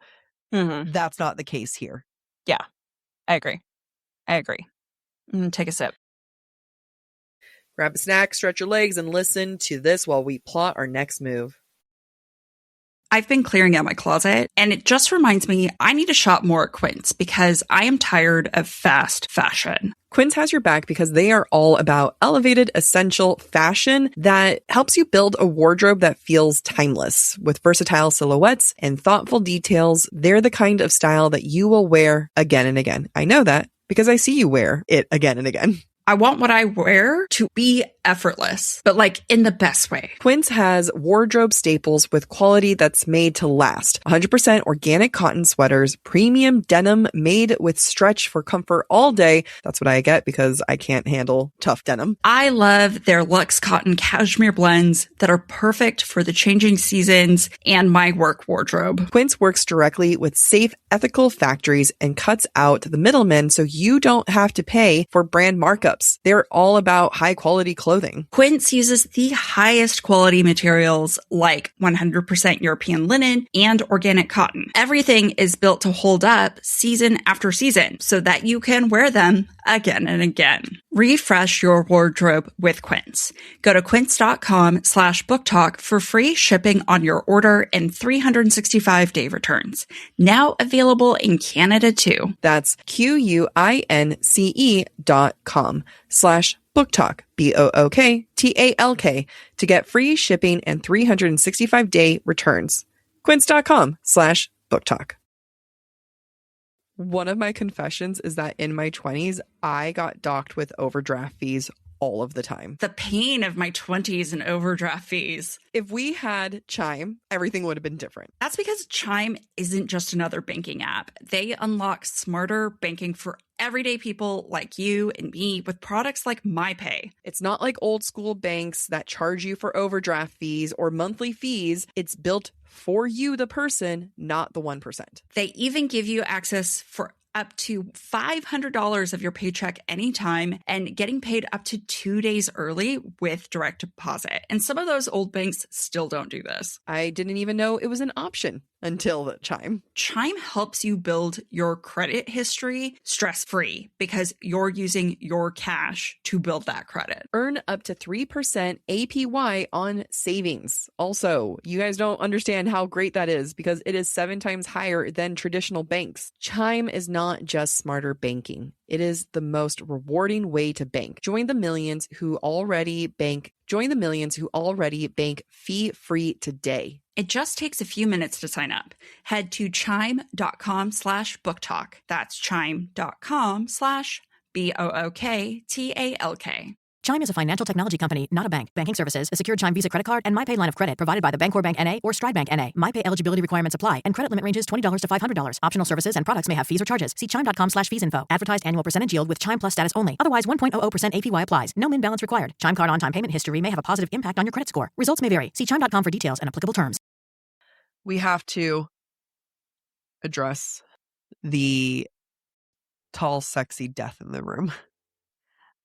D: That's not the case here.
E: Yeah, I agree. Take a sip.
D: Grab a snack, stretch your legs, and listen to this while we plot our next move.
F: I've been clearing out my closet, and it just reminds me I need to shop more at Quince because I am tired of fast fashion.
D: Quince has your back because they are all about elevated, essential fashion that helps you build a wardrobe that feels timeless. With versatile silhouettes and thoughtful details, they're the kind of style that you will wear again and again. I know that because I see you wear it again and again.
F: I want what I wear to be effortless, but like in the best way.
D: Quince has wardrobe staples with quality that's made to last. 100% organic cotton sweaters, premium denim made with stretch for comfort all day. That's what I get because I can't handle tough denim.
F: I love their luxe cotton cashmere blends that are perfect for the changing seasons and my work wardrobe.
D: Quince works directly with safe, ethical factories and cuts out the middlemen so you don't have to pay for brand markups. They're all about high quality clothing.
F: Quince uses the highest quality materials like 100% European linen and organic cotton. Everything is built to hold up season after season so that you can wear them again and again. Refresh your wardrobe with Quince. Go to quince.com/booktalk for free shipping on your order and 365-day returns. Now available in Canada too.
D: That's QUINCE.com/booktalk, BOOKTALK, to get free shipping and 365-day returns. Quince.com/booktalk. One of my confessions is that in my 20s, I got docked with overdraft fees all of the time.
F: The pain of my 20s and overdraft fees.
D: If we had Chime, everything would have been different.
F: That's because Chime isn't just another banking app. They unlock smarter banking for everyday people like you and me with products like MyPay.
D: It's not like old school banks that charge you for overdraft fees or monthly fees. It's built for you, the person, not the 1%.
F: They even give you access for up to $500 of your paycheck anytime and getting paid up to 2 days early with direct deposit. And some of those old banks still don't do this.
D: I didn't even know it was an option until the Chime.
F: Chime helps you build your credit history stress-free because you're using your cash to build that credit.
D: Earn up to 3% APY on savings. Also, you guys don't understand how great that is because it is 7 times higher than traditional banks. Chime is not just smarter banking. It is the most rewarding way to bank. Join the millions who already bank fee-free today.
F: It just takes a few minutes to sign up. Head to chime.com/booktalk. That's chime.com/BOOKTALK.
G: Chime is a financial technology company, not a bank. Banking services, a secured Chime Visa credit card, and MyPay line of credit provided by the Bancorp Bank N.A. or Stride Bank N.A. MyPay eligibility requirements apply, and credit limit ranges $20 to $500. Optional services and products may have fees or charges. See chime.com/fees info. Advertised annual percentage yield with Chime Plus status only. Otherwise, 1.00% APY applies. No min balance required. Chime card on-time payment history may have a positive impact on your credit score. Results may vary. See chime.com for details and applicable terms.
D: We have to address the tall, sexy death in the room.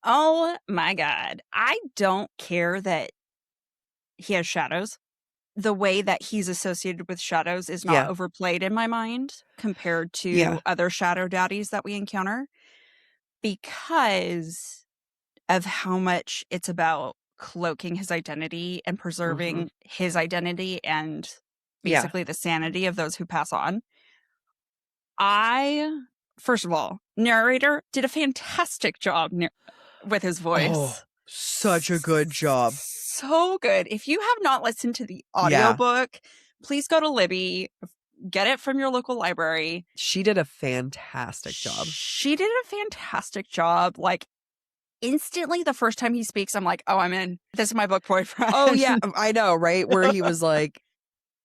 E: Oh my God. I don't care that he has shadows. The way that he's associated with shadows is not overplayed in my mind compared to other shadow daddies that we encounter, because of how much it's about cloaking his identity and preserving his identity and basically the sanity of those who pass on. First of all, narrator did a fantastic job with his voice.
D: Oh, such a good job.
E: So good. If you have not listened to the audiobook, please go to Libby, get it from your local library.
D: She did a fantastic job.
E: She did a fantastic job. Like, instantly, the first time he speaks, I'm like, oh, I'm in. This is my book boyfriend.
D: Oh, yeah. I know, right? Where he was like,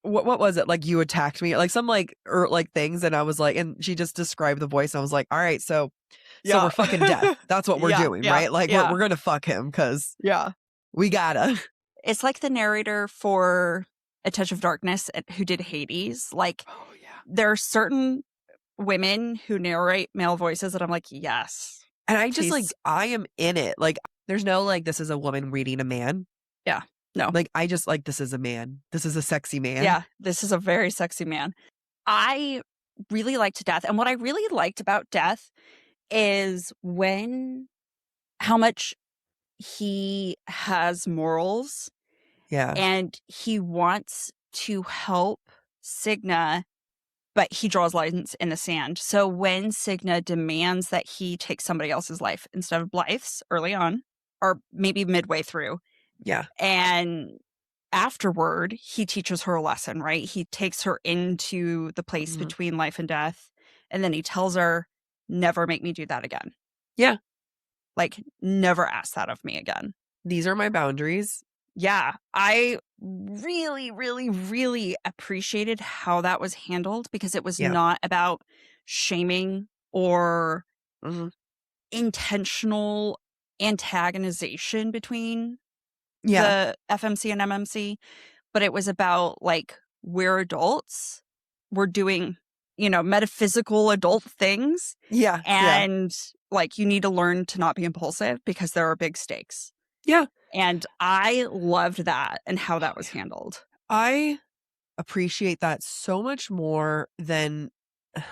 D: what was it? Like, you attacked me? Like, some like things. And I was like, and she just described the voice. And I was like, all right, so we're fucking death. That's what we're doing, right? Like, we're going to fuck him because we gotta.
E: It's like the narrator for A Touch of Darkness who did Hades. Like, there are certain women who narrate male voices that I'm like, yes.
D: And I just like, I am in it. Like, there's no like, this is a woman reading a man.
E: Yeah. No.
D: Like, I just like, this is a man. This is a sexy man.
E: Yeah. This is a very sexy man. I really liked Death. And what I really liked about Death is how much he has morals.
D: Yeah.
E: And he wants to help Signa, but he draws lines in the sand. So when Signa demands that he take somebody else's life instead of Blythe's early on, or maybe midway through, and afterward, he teaches her a lesson, right? He takes her into the place between life and death, and then he tells her, never make me do that again.
D: Yeah.
E: Like, never ask that of me again.
D: These are my boundaries.
E: Yeah. I really, really, really appreciated how that was handled, because it was not about shaming or intentional antagonization between the FMC and MMC, but it was about, like, we're adults, we're doing, metaphysical adult things.
D: Yeah.
E: And like, you need to learn to not be impulsive because there are big stakes.
D: Yeah.
E: And I loved that and how that was handled.
D: I appreciate that so much more than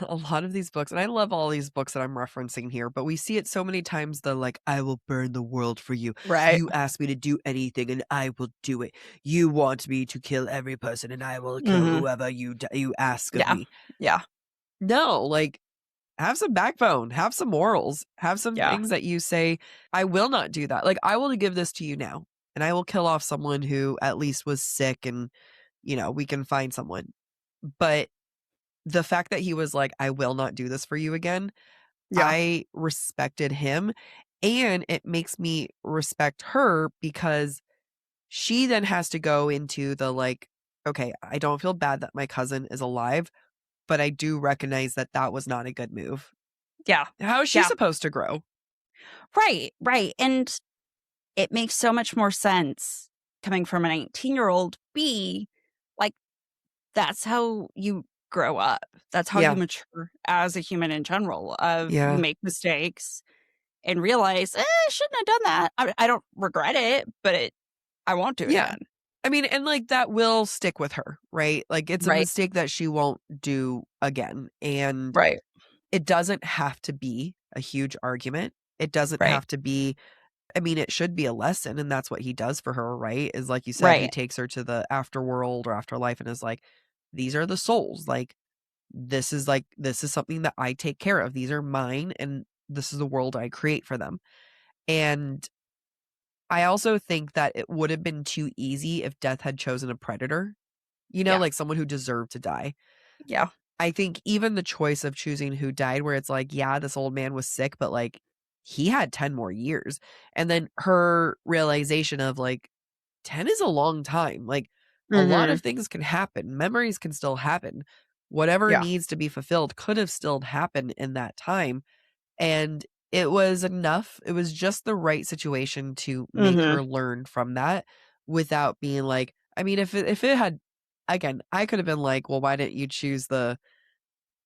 D: a lot of these books. And I love all these books that I'm referencing here, but we see it so many times, the like, I will burn the world for you.
E: Right.
D: You ask me to do anything and I will do it. You want me to kill every person and I will kill whoever you ask of me.
E: Yeah.
D: No, like, have some backbone, have some morals, have some things that you say, I will not do that. Like, I will give this to you now and I will kill off someone who at least was sick and, we can find someone. But the fact that he was like, I will not do this for you again, I respected him. And it makes me respect her because she then has to go into the like, okay, I don't feel bad that my cousin is alive, but I do recognize that that was not a good move.
E: Yeah.
D: How is she supposed to grow?
E: Right. And it makes so much more sense coming from an 18-year-old. Like, that's how you grow up. That's how you mature as a human in general. You make mistakes and realize, I shouldn't have done that. I don't regret it, but I won't do it again.
D: I mean, and like that will stick with her, right? Like, it's a mistake that she won't do again. And it doesn't have to be a huge argument. It doesn't have to be, I mean, it should be a lesson. And that's what he does for her, right? Is like you said, he takes her to the afterworld or afterlife and is like, these are the souls. Like, this is something that I take care of. These are mine. And this is the world I create for them. And I also think that it would have been too easy if Death had chosen a predator, like someone who deserved to die.
E: Yeah.
D: I think even the choice of choosing who died, where it's like, yeah, this old man was sick, but like, he had 10 more years. And then her realization of like 10 is a long time. Like a lot of things can happen. Memories can still happen. Whatever
F: Yeah.
D: needs to be fulfilled could have still happened in that time. And it was enough. It was just the right situation to make her learn from that without being like, I mean, if it had, again, I could have been like, well, why didn't you choose the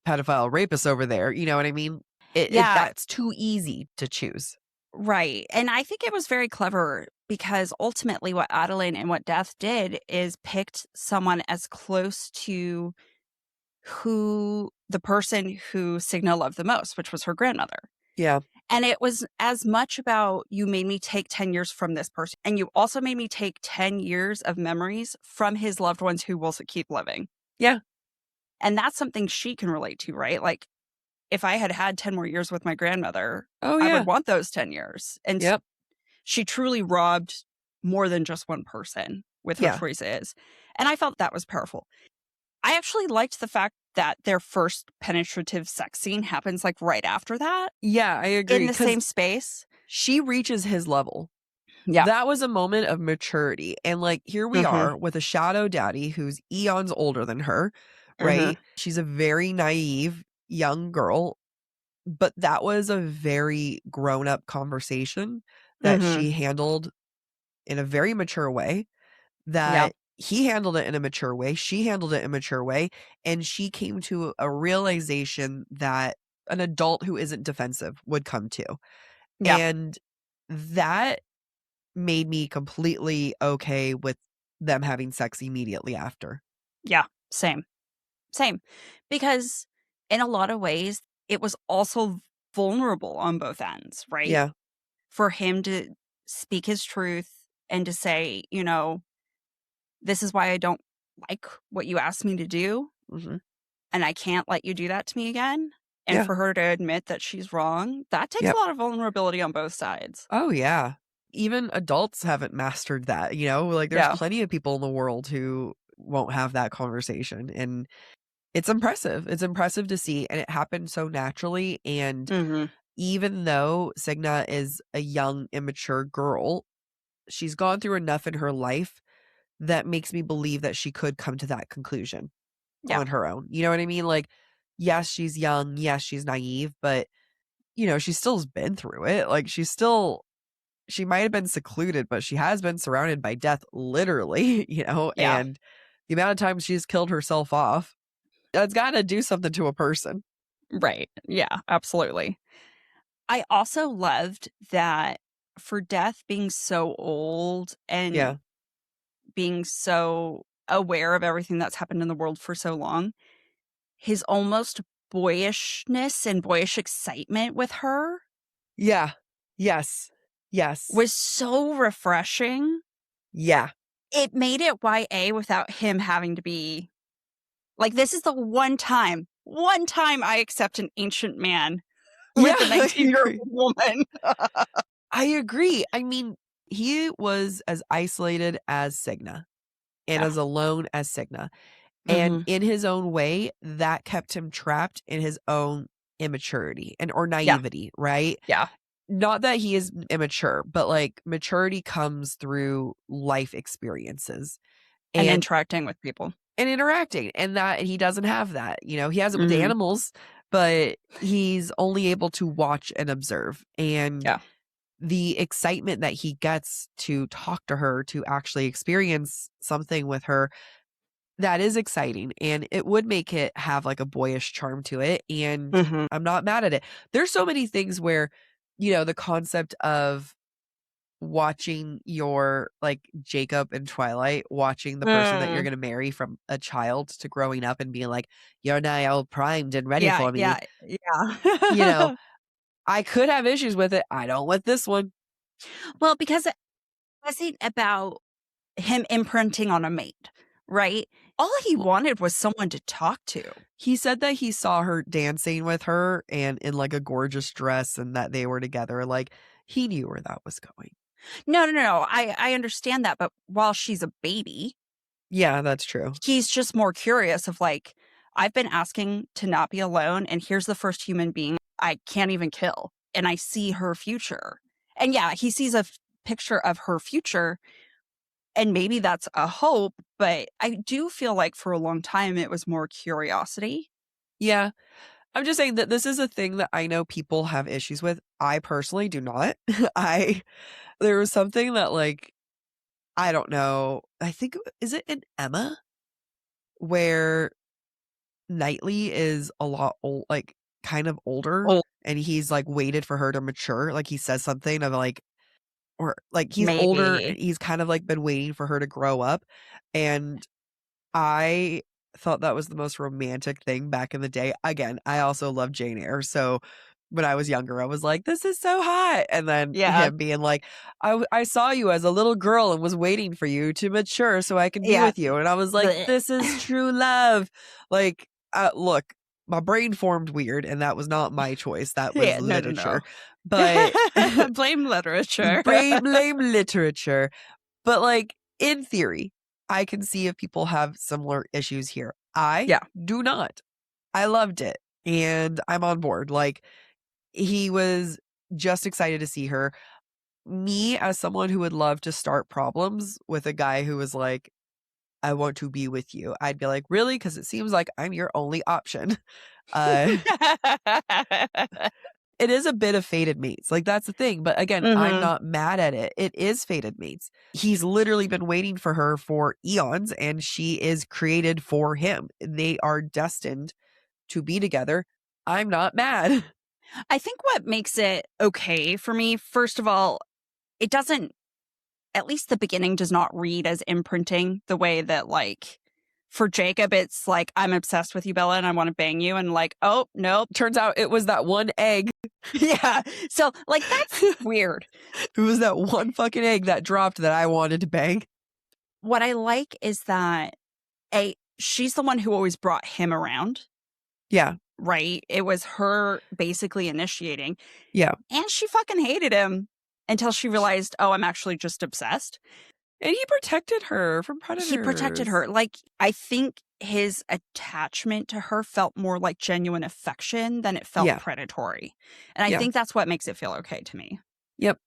D: pedophile rapist over there? You know what I mean?
E: Yeah.
D: That's too easy to choose.
E: Right. And I think it was very clever because ultimately what Adalyn and what Death did is picked someone as close to who the person who Signa loved the most, which was her grandmother.
D: Yeah.
E: And it was as much about you made me take 10 years from this person. And you also made me take 10 years of memories from his loved ones who will keep living.
D: Yeah.
E: And that's something she can relate to, right? Like, if I had had 10 more years with my grandmother,
D: Oh,
E: I
D: yeah.
E: would want those 10 years. And
D: Yep.
E: she truly robbed more than just one person with her
D: Yeah.
E: choices. And I felt that was powerful. I actually liked the fact that their first penetrative sex scene happens like right after that.
D: Yeah, I agree.
E: In the
D: 'cause
E: same space.
D: she reaches his level.
E: Yeah.
D: That was a moment of maturity. And like, here we are with a shadow daddy who's eons older than her, right? She's a very naive young girl, but that was a very grown up conversation that she handled in a very mature way, that he handled it in a mature way. She handled it in a mature way. And she came to a realization that an adult who isn't defensive would come to.
E: Yeah.
D: And that made me completely okay with them having sex immediately after.
E: Yeah. Same. Because in a lot of ways, it was also vulnerable on both ends, right?
D: Yeah.
E: For him to speak his truth and to say, you know, this is why I don't like what you asked me to do. And I can't let you do that to me again. And for her to admit that she's wrong, that takes a lot of vulnerability on both sides.
D: Oh, yeah. Even adults haven't mastered that, you know? Like, there's plenty of people in the world who won't have that conversation. And it's impressive. It's impressive to see. And it happened so naturally. And even though Signa is a young, immature girl, she's gone through enough in her life that makes me believe that she could come to that conclusion on her own. You know what I mean? Like, yes, she's young. Yes, she's naive. But, you know, she still's been through it. Like, she might have been secluded, but she has been surrounded by death, literally, you know?
E: Yeah.
D: And the amount of times she's killed herself off, that's got to do something to a person.
E: Right. Yeah, absolutely. I also loved that for Death being so old and being so aware of everything that's happened in the world for so long, his almost boyishness and boyish excitement with her.
D: Yeah. Yes.
E: Was so refreshing.
D: Yeah.
E: It made it YA without him having to be like, this is the one time I accept an ancient man with a 19-year-old woman.
D: I agree. I mean, he was as isolated as Signa and as alone as Signa. And in his own way, that kept him trapped in his own immaturity or naivety, right?
E: Yeah.
D: Not that he is immature, but like maturity comes through life experiences
E: And interacting with people.
D: And interacting. And he doesn't have that. You know, he has it with the animals, but he's only able to watch and observe. And the excitement that he gets to talk to her, to actually experience something with her, that is exciting. And it would make it have like a boyish charm to it. And I'm not mad at it. There's so many things where, you know, the concept of watching your, like Jacob in Twilight, watching the person that you're going to marry from a child to growing up and being like, you're now all primed and ready for me.
E: Yeah.
D: You know, I could have issues with it. I don't with this one.
E: Well, because it wasn't about him imprinting on a mate, right? All he wanted was someone to talk to.
D: He said that he saw her dancing with her and in like a gorgeous dress and that they were together. Like, he knew where that was going.
E: No. I understand that. But while she's a baby.
D: Yeah, that's true.
E: He's just more curious of like, I've been asking to not be alone. And here's the first human being I can't even kill. and I see her future. And yeah, he sees a picture of her future, and maybe that's a hope, but I do feel like for a long time it was more curiosity.
D: Yeah. I'm just saying that this is a thing that I know people have issues with. I personally do not. There was something that, like, I don't know. I think, is it in Emma where Knightley is a lot old, like kind of older,
E: Oh,
D: and he's like waited for her to mature. Like he says something of like, or like he's older and
E: maybe.
D: he's kind of like been waiting for her to grow up. And I thought that was the most romantic thing back in the day. Again, I also love Jane Eyre. So when I was younger, I was like, this is so hot. And then
E: Yeah.
D: him being like, I saw you as a little girl and was waiting for you to mature so I could be
E: Yeah.
D: with you. And I was like,
E: Blech.
D: this is true love. Like, look, my brain formed weird, and that was not my choice. That was
E: Yeah, no.
D: literature. But
E: Blame literature.
D: blame literature. But like in theory, I can see if people have similar issues here. I
E: Yeah.
D: do not. I loved it, and I'm on board. Like, he was just excited to see her. Me, as someone who would love to start problems with a guy who was like, I want to be with you, I'd be like, really? Because it seems like I'm your only option. It is a bit of fated mates. Like, that's the thing. But again, I'm not mad at it. It is fated mates. He's literally been waiting for her for eons, and she is created for him. They are destined to be together. I'm not mad.
E: I think what makes it okay for me, first of all, it doesn't, at least the beginning does not read as imprinting the way that, like, for Jacob, it's like, I'm obsessed with you, Bella, and I want to bang you. And like, oh, nope.
D: Turns out it was that one egg.
E: Yeah. So, like, that's weird.
D: It was that one fucking egg that dropped that I wanted to bang.
E: What I like is that she's the one who always brought him around.
D: Yeah.
E: Right? It was her basically initiating.
D: Yeah.
E: And she fucking hated him until she realized, oh, I'm actually just obsessed.
D: And he protected her from predators.
E: He protected her. Like, I think his attachment to her felt more like genuine affection than it felt predatory. And I think that's what makes it feel okay to me.
D: Yep.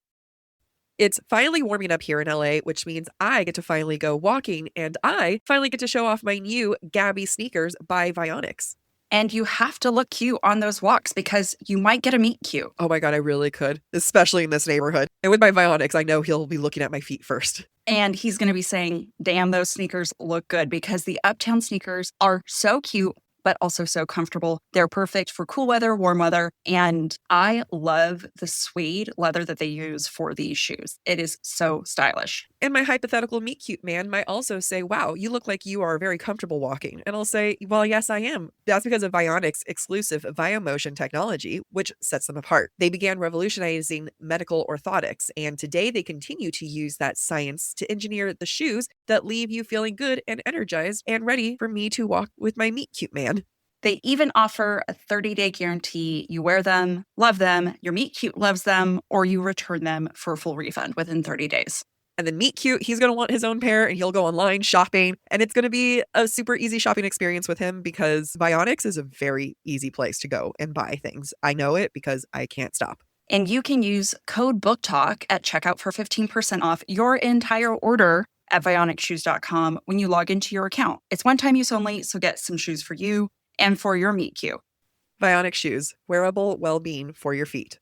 D: It's finally warming up here in LA, which means I get to finally go walking, and I finally get to show off my new Gabby sneakers by Vionics.
F: And you have to look cute on those walks because you might get a meet cute.
D: Oh my God, I really could, especially in this neighborhood. And with my Vionics, I know he'll be looking at my feet first.
F: And he's going to be saying, damn, those sneakers look good, because the Uptown sneakers are so cute, but also so comfortable. They're perfect for cool weather, warm weather. And I love the suede leather that they use for these shoes. It is so stylish.
D: And my hypothetical meet cute man might also say, wow, you look like you are very comfortable walking. And I'll say, well, yes, I am. That's because of Vionics' exclusive VioMotion technology, which sets them apart. They began revolutionizing medical orthotics, and today they continue to use that science to engineer the shoes that leave you feeling good and energized and ready for me to walk with my meet cute man.
F: They even offer a 30-day guarantee. You wear them, love them, your meet cute loves them, or you return them for a full refund within 30 days.
D: And then meet cute, he's going to want his own pair, and he'll go online shopping. And it's going to be a super easy shopping experience with him, because Vionics is a very easy place to go and buy things. I know it because I can't stop.
F: And you can use code BookTok at checkout for 15% off your entire order at VionicShoes.com when you log into your account. It's one-time use only, so get some shoes for you and for your meet cute.
D: Vionic shoes, wearable well-being for your feet.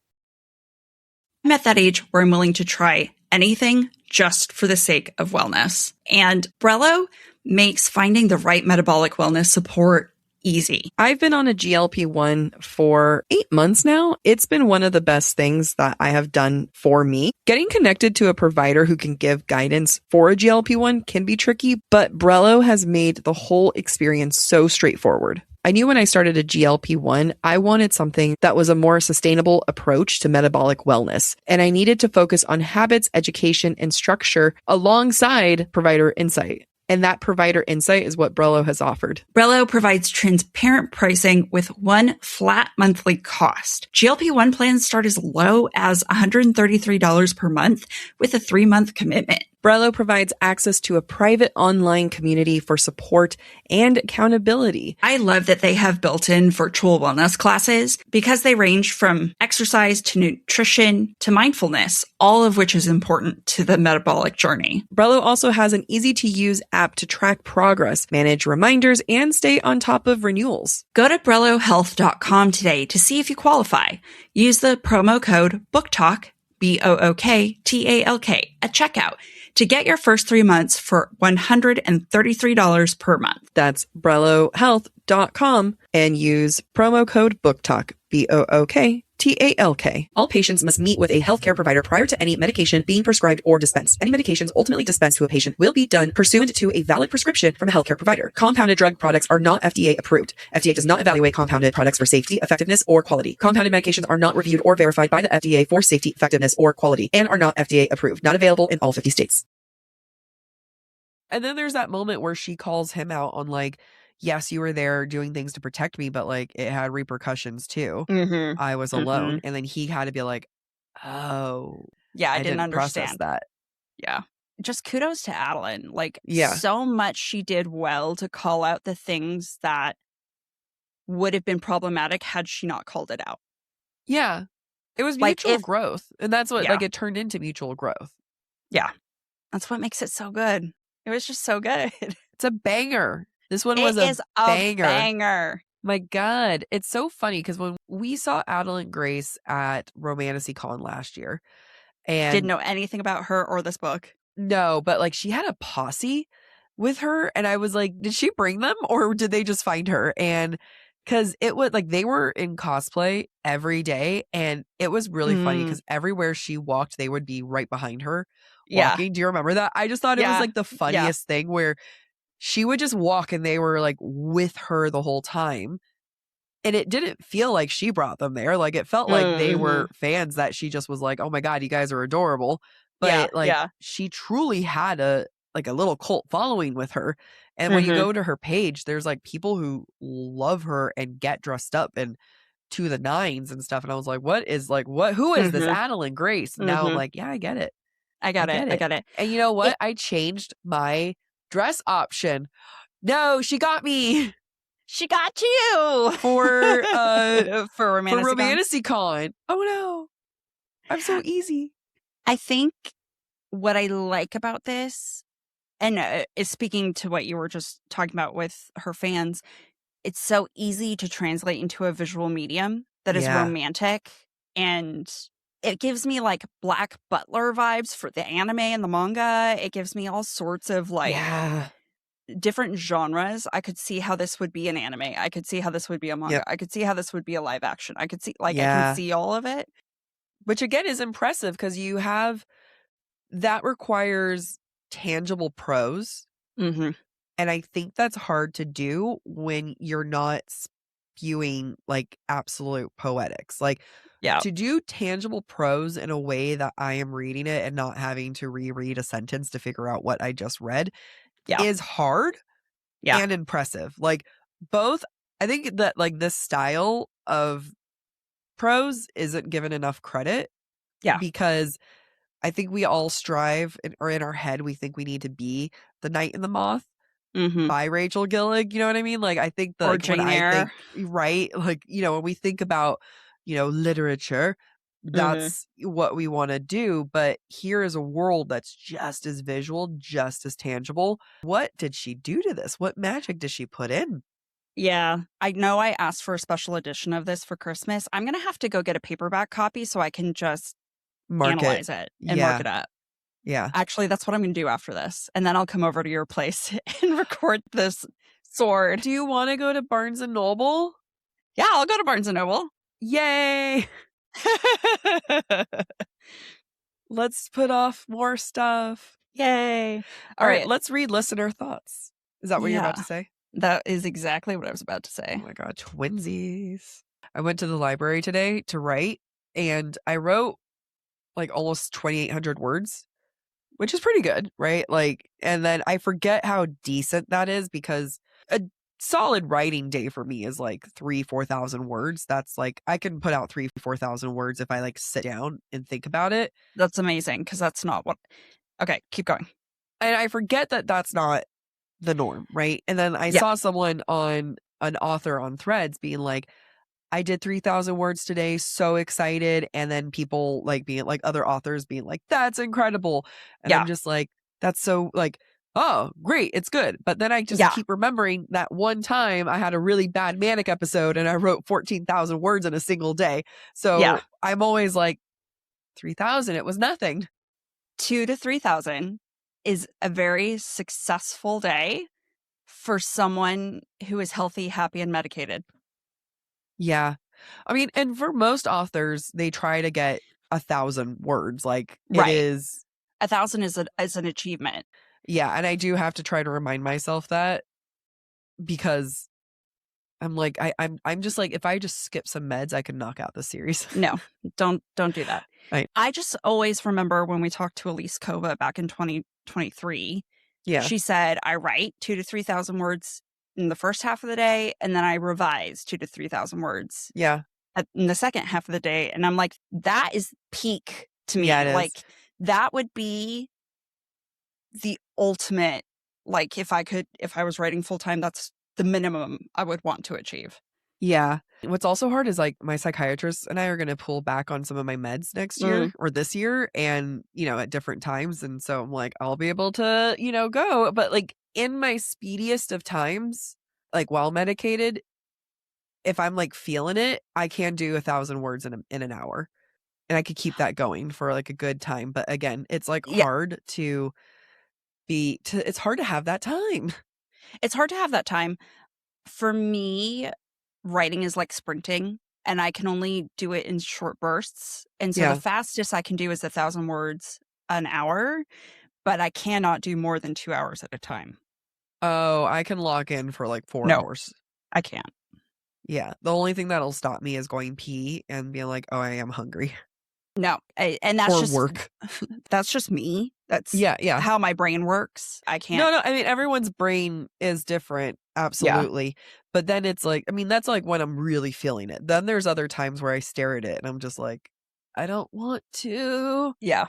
F: I'm at that age where I'm willing to try anything just for the sake of wellness. And Brello makes finding the right metabolic wellness support easy.
D: I've been on a GLP-1 for 8 months now. It's been one of the best things that I have done for me. Getting connected to a provider who can give guidance for a GLP-1 can be tricky, but Brello has made the whole experience so straightforward. I knew when I started a GLP-1, I wanted something that was a more sustainable approach to metabolic wellness, and I needed to focus on habits, education, and structure alongside provider insight. And that provider insight is what Brello has offered.
F: Brello provides transparent pricing with one flat monthly cost. GLP-1 plans start as low as $133 per month with a 3-month commitment.
D: Brello provides access to a private online community for support and accountability.
F: I love that they have built-in virtual wellness classes because they range from exercise to nutrition to mindfulness, all of which is important to the metabolic journey.
D: Brello also has an easy-to-use app to track progress, manage reminders, and stay on top of renewals.
F: Go to BrelloHealth.com today to see if you qualify. Use the promo code BookTalk, BookTalk, at checkout to get your first 3 months for $133 per month.
D: That's BrelloHealth.com and use promo code BookTalk, BookTalk. All patients must meet with a healthcare provider prior to any medication being prescribed or dispensed. Any medications ultimately dispensed to a patient will be done pursuant to a valid prescription from a healthcare provider. Compounded drug products are not FDA approved. FDA does not evaluate compounded products for safety, effectiveness, or quality. Compounded medications are not reviewed or verified by the FDA for safety, effectiveness, or quality and are not FDA approved. Not available in all 50 states. And then there's that moment where she calls him out on like, yes, you were there doing things to protect me, but like it had repercussions too.
E: Mm-hmm.
D: I was alone. And then he had to be like, oh,
E: Yeah, I didn't
D: process
E: understand
D: that.
E: Yeah. Just kudos to Adalyn. Like,
D: Yeah.
E: so much she did well to call out the things that would have been problematic had she not called it out.
D: Yeah. It was
E: Like,
D: mutual growth. And that's what,
E: Yeah.
D: like, it turned into mutual growth.
E: Yeah. That's what makes it so good. It was just so good.
D: It's a banger. This one was
E: It is a
D: banger.
E: banger.
D: My God. It's so funny because when we saw Adalyn Grace at Romantasy Con last year, and
E: Didn't know anything about her or this book.
D: no, but like she had a posse with her, and I was like, did she bring them or did they just find her? And because it was like they were in cosplay every day, and it was really funny because everywhere she walked, they would be right behind her walking.
E: Yeah.
D: Do you remember that? I just thought it was
E: Yeah.
D: like the funniest thing where she would just walk and they were like with her the whole time. And it didn't feel like she brought them there. Like it felt like they were fans that she just was like, oh my God, you guys are adorable. But she truly had a little cult following with her. And when you go to her page, there's like people who love her and get dressed up and to the nines and stuff. And I was like, who is this Adalyn Grace? Now I'm like, yeah, I get it.
E: I got it.
D: And you know what? I changed my dress option. No, she got me.
E: She got you
D: for
E: Romantasy
D: Con. Oh no. I'm so easy.
E: I think what I like about this, and is speaking to what you were just talking about with her fans, it's so easy to translate into a visual medium that is romantic, and it gives me like Black Butler vibes for the anime and the manga. It gives me all sorts of like different genres. I could see how this would be an anime. I could see how this would be a manga. I could see how this would be a live action. I could see I can see all of it.
D: Which again is impressive because you have that requires tangible prose.
E: Mm-hmm.
D: And I think that's hard to do when you're not spewing like absolute poetics. Like to do tangible prose in a way that I am reading it and not having to reread a sentence to figure out what I just read is hard and impressive. Like both, I think that like this style of prose isn't given enough credit. Because I think we all strive or in our head, we think we need to be The Night and the Moth by Rachel Gillig. You know what I mean? Like I think
E: or Jane Eyre.
D: Right. Like, you know, when we think about, you know, literature, that's what we want to do. But here is a world that's just as visual, just as tangible. What did she do to this? What magic did she put in?
E: Yeah, I know I asked for a special edition of this for Christmas. I'm going to have to go get a paperback copy so I can just analyze it and mark it up.
D: Yeah.
E: Actually, that's what I'm going to do after this. And then I'll come over to your place and record this sword.
D: Do you want to go to Barnes & Noble?
E: Yeah, I'll go to Barnes & Noble.
D: Yay! Let's put off more stuff.
E: Yay.
D: All right, let's read listener thoughts. Is that what you're about to say?
E: That is exactly what I was about to say.
D: Oh my God, twinsies. I went to the library today to write, and I wrote like almost 2,800 words, which is pretty good, right? Like, and then I forget how decent that is because a solid writing day for me is like 3,000-4,000 words. That's like, I can put out 3,000-4,000 words if I like sit down and think about it.
E: That's amazing because that's not what Okay, keep going.
D: And I forget that that's not the norm, right? And then I
E: Yeah.
D: saw someone on an author on Threads being like, I did 3,000 words today, so excited. And then people like being like other authors being like, that's incredible. And
E: Yeah.
D: I'm just like, that's so like, oh, great, it's good. But then I just
E: Yeah.
D: keep remembering that one time I had a really bad manic episode and I wrote 14,000 words in a single day. So
E: Yeah.
D: I'm always like, 3,000, it was nothing.
E: 2,000 to 3,000 is a very successful day for someone who is healthy, happy, and medicated.
D: Yeah. I mean, and for most authors, they try to get 1,000 words. Like it
E: Right.
D: is.
E: 1,000 is an achievement.
D: Yeah. And I do have to try to remind myself that because I'm like, I'm just like, if I just skip some meds, I could knock out the series.
E: No, don't do that.
D: Right.
E: I just always remember when we talked to Elise Kova back in 2023.
D: Yeah.
E: She said, I write 2,000 to 3,000 words in the first half of the day, and then I revise 2,000 to 3,000 words
D: Yeah.
E: in the second half of the day. And I'm like, that is peak to me.
D: Yeah, it is.
E: Like, that would be the ultimate, like, if I was writing full time, that's the minimum I would want to achieve.
D: Yeah. What's also hard is like my psychiatrist and I are going to pull back on some of my meds next year or this year and, at different times. And so I'm like, I'll be able to, go. But like in my speediest of times, like while medicated, if I'm like feeling it, I can do 1,000 words in an hour and I could keep that going for like a good time. But again, it's like hard it's hard to have that time.
E: It's hard to have that time. For me, writing is like sprinting, and I can only do it in short bursts. And so the fastest I can do is 1,000 words an hour, but I cannot do more than 2 hours at a time.
D: Oh, I can lock in for like 4 hours.
E: I can't.
D: Yeah. The only thing that'll stop me is going pee and being like, oh, I am hungry.
E: No. And that's
D: or
E: just
D: work.
E: That's just me. That's
D: yeah.
E: how my brain works. I can't.
D: No. I mean, everyone's brain is different. Absolutely. Yeah. But then it's like, I mean, that's like when I'm really feeling it. Then there's other times where I stare at it and I'm just like, I don't want to.
E: Yeah.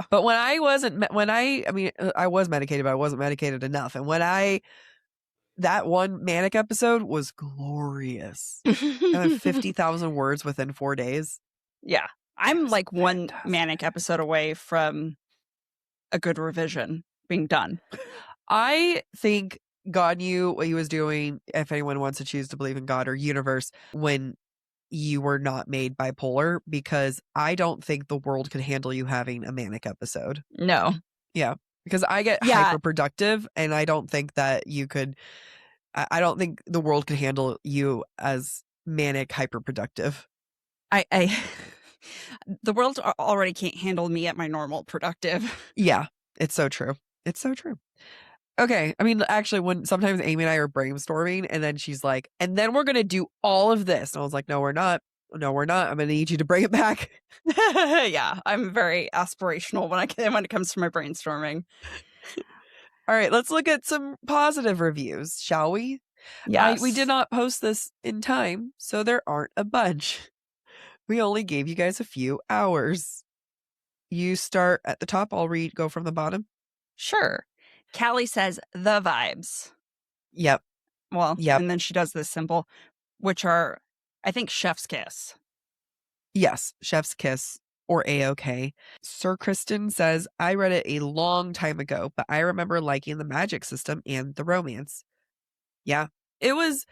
D: But when I wasn't, I was medicated, but I wasn't medicated enough. And that one manic episode was glorious. And 50,000 words within 4 days.
E: Yeah. I'm like one manic episode away from a good revision being done.
D: I think God knew what he was doing, if anyone wants to choose to believe in God or universe, when you were not made bipolar, because I don't think the world could handle you having a manic episode.
E: No.
D: Yeah. Because I get hyperproductive and I don't think that you could, I don't think the world could handle you as manic hyperproductive.
E: The world already can't handle me at my normal productive.
D: Yeah, it's so true. It's so true. Okay. I mean, actually, when sometimes Amy and I are brainstorming and then she's like, and then we're going to do all of this. And I was like, no, we're not. No, we're not. I'm going to need you to bring it back.
E: Yeah, I'm very aspirational when it comes to my brainstorming.
D: All right, let's look at some positive reviews, shall we?
E: Yes.
D: We did not post this in time, so there aren't a bunch. We only gave you guys a few hours. You start at the top. I'll go from the bottom.
E: Sure. Callie says, the vibes.
D: Yep.
E: Well, and then she does this symbol, which are, I think, chef's kiss.
D: Yes, chef's kiss or A-OK. Sir Kristen says, I read it a long time ago, but I remember liking the magic system and the romance. Yeah. It was,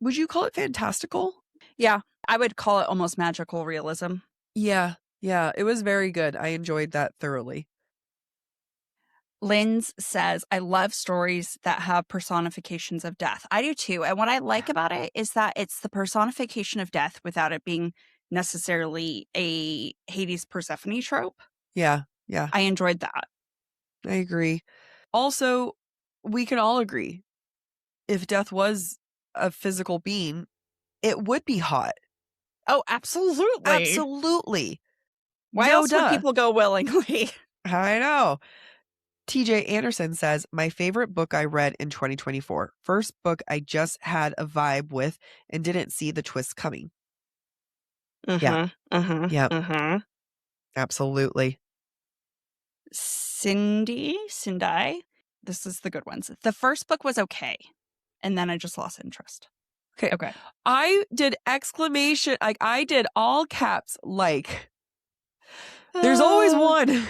D: would you call it fantastical?
E: Yeah. I would call it almost magical realism.
D: Yeah. It was very good. I enjoyed that thoroughly.
E: Linz says, I love stories that have personifications of death. I do too. And what I like about it is that it's the personification of death without it being necessarily a Hades Persephone trope.
D: Yeah.
E: I enjoyed that.
D: I agree. Also, we can all agree, if death was a physical being, it would be hot.
E: Oh, absolutely.
D: Absolutely.
E: Why else would people go willingly?
D: I know. TJ Anderson says, my favorite book I read in 2024. First book I just had a vibe with and didn't see the twist coming. Yeah. Absolutely.
E: Cindy. This is the good ones. The first book was okay. And then I just lost interest.
D: Okay. I did exclamation, like I did all caps, like. There's always one.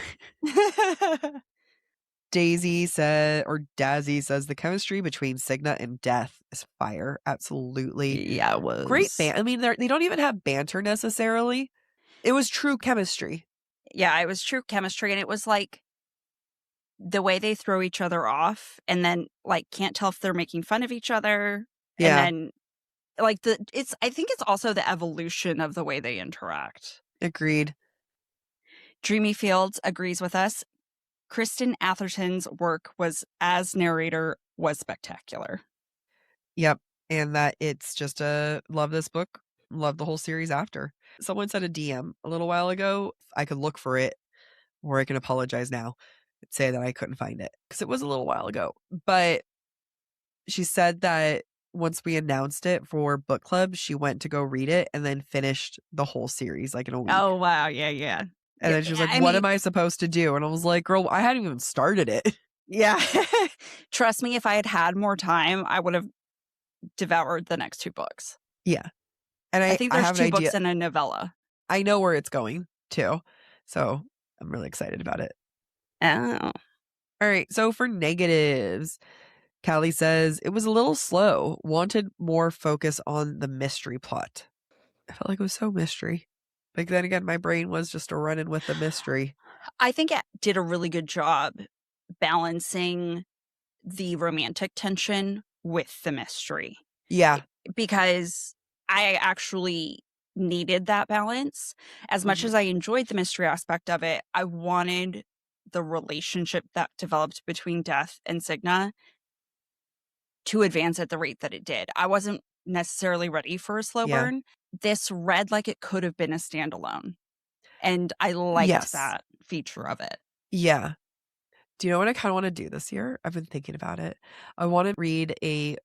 D: Dazzy says the chemistry between Cigna and Death is fire. Absolutely.
E: Yeah, it was.
D: Great I mean, they don't even have banter necessarily. It was true chemistry.
E: Yeah, it was true chemistry. And it was like the way they throw each other off and then like can't tell if they're making fun of each other.
D: Yeah.
E: And then like I think it's also the evolution of the way they interact.
D: Agreed.
E: Dreamy Fields agrees with us. Kristen Atherton's work as narrator was spectacular.
D: Yep. And that it's just love this book, love the whole series after. Someone sent a DM a little while ago. I could look for it, or I can apologize now and say that I couldn't find it because it was a little while ago. But she said that once we announced it for book club, she went to go read it and then finished the whole series like in a week.
E: Oh, wow. Yeah.
D: And then she was like, what am I supposed to do? And I was like, girl, I hadn't even started it.
E: Yeah. Trust me, if I had had more time, I would have devoured the next 2 books.
D: Yeah. And
E: I think there's
D: have
E: 2 books and a novella.
D: I know where it's going too. So I'm really excited about it.
E: Oh.
D: All right. So for negatives, Callie says it was a little slow. Wanted more focus on the mystery plot. I felt like it was so mystery. But then again, my brain was just running with the mystery.
E: I think it did a really good job balancing the romantic tension with the mystery.
D: Yeah.
E: Because I actually needed that balance. As much as I enjoyed the mystery aspect of it, I wanted the relationship that developed between Death and Cigna to advance at the rate that it did. I wasn't necessarily ready for a slow burn. This read like it could have been a standalone. And I liked that feature of it.
D: Yeah. Do you know what I kind of want to do this year? I've been thinking about it. I want to read a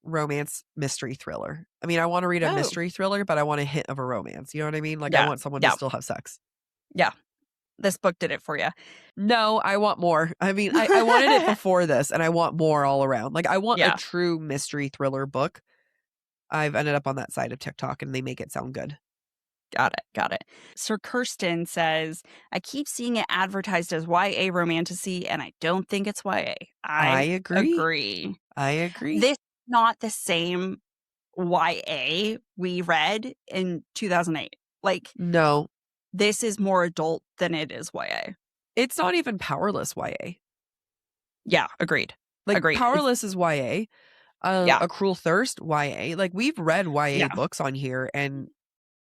D: romance mystery thriller. I mean, I want to read a mystery thriller, but I want a hint of a romance. You know what I mean? Like I want someone to still have sex.
E: Yeah. This book did it for you.
D: No, I want more. I mean, I wanted it before this and I want more all around. Like I want a true mystery thriller book. I've ended up on that side of TikTok and they make it sound good.
E: Got it. Sir Kirsten says, I keep seeing it advertised as YA romantasy, and I don't think it's YA. I agree.
D: I agree.
E: This is not the same YA we read in 2008. Like,
D: no.
E: This is more adult than it is YA.
D: It's not even Powerless YA.
E: Yeah, agreed.
D: Powerless is YA. A Cruel Thirst, YA. Like, we've read YA books on here, and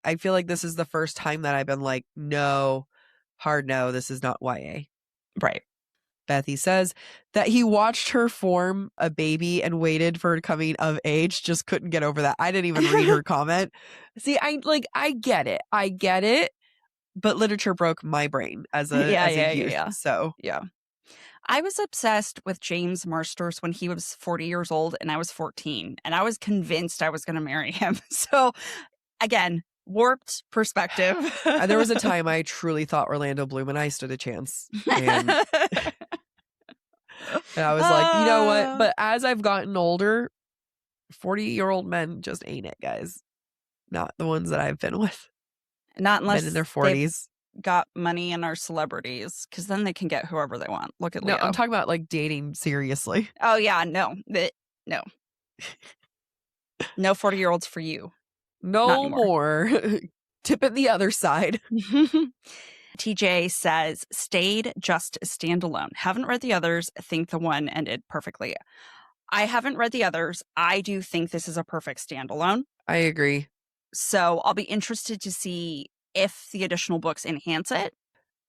D: I feel like this is the first time that I've been like, no, hard no, this is not YA.
E: Right.
D: Bethy says that he watched her form a baby and waited for coming of age. Just couldn't get over that. I didn't even read her comment. See, I get it. But literature broke my brain as a youth. So
E: yeah. I was obsessed with James Marsters when he was 40 years old and I was 14. And I was convinced I was going to marry him. So again, warped perspective.
D: There was a time I truly thought Orlando Bloom and I stood a chance. And I was like, you know what? But as I've gotten older, 40-year-old men just ain't it, guys. Not the ones that I've been with.
E: Not unless
D: men in their 40s.
E: Got money and are celebrities, because then they can get whoever they want. Look at Leo.
D: No, I'm talking about like dating seriously.
E: Oh yeah, no. No 40-year-olds for you.
D: No more. Tip it the other side.
E: TJ says, stayed just standalone. Haven't read the others. Think the one ended perfectly. I haven't read the others. I do think this is a perfect standalone.
D: I agree.
E: So I'll be interested to see if the additional books enhance it.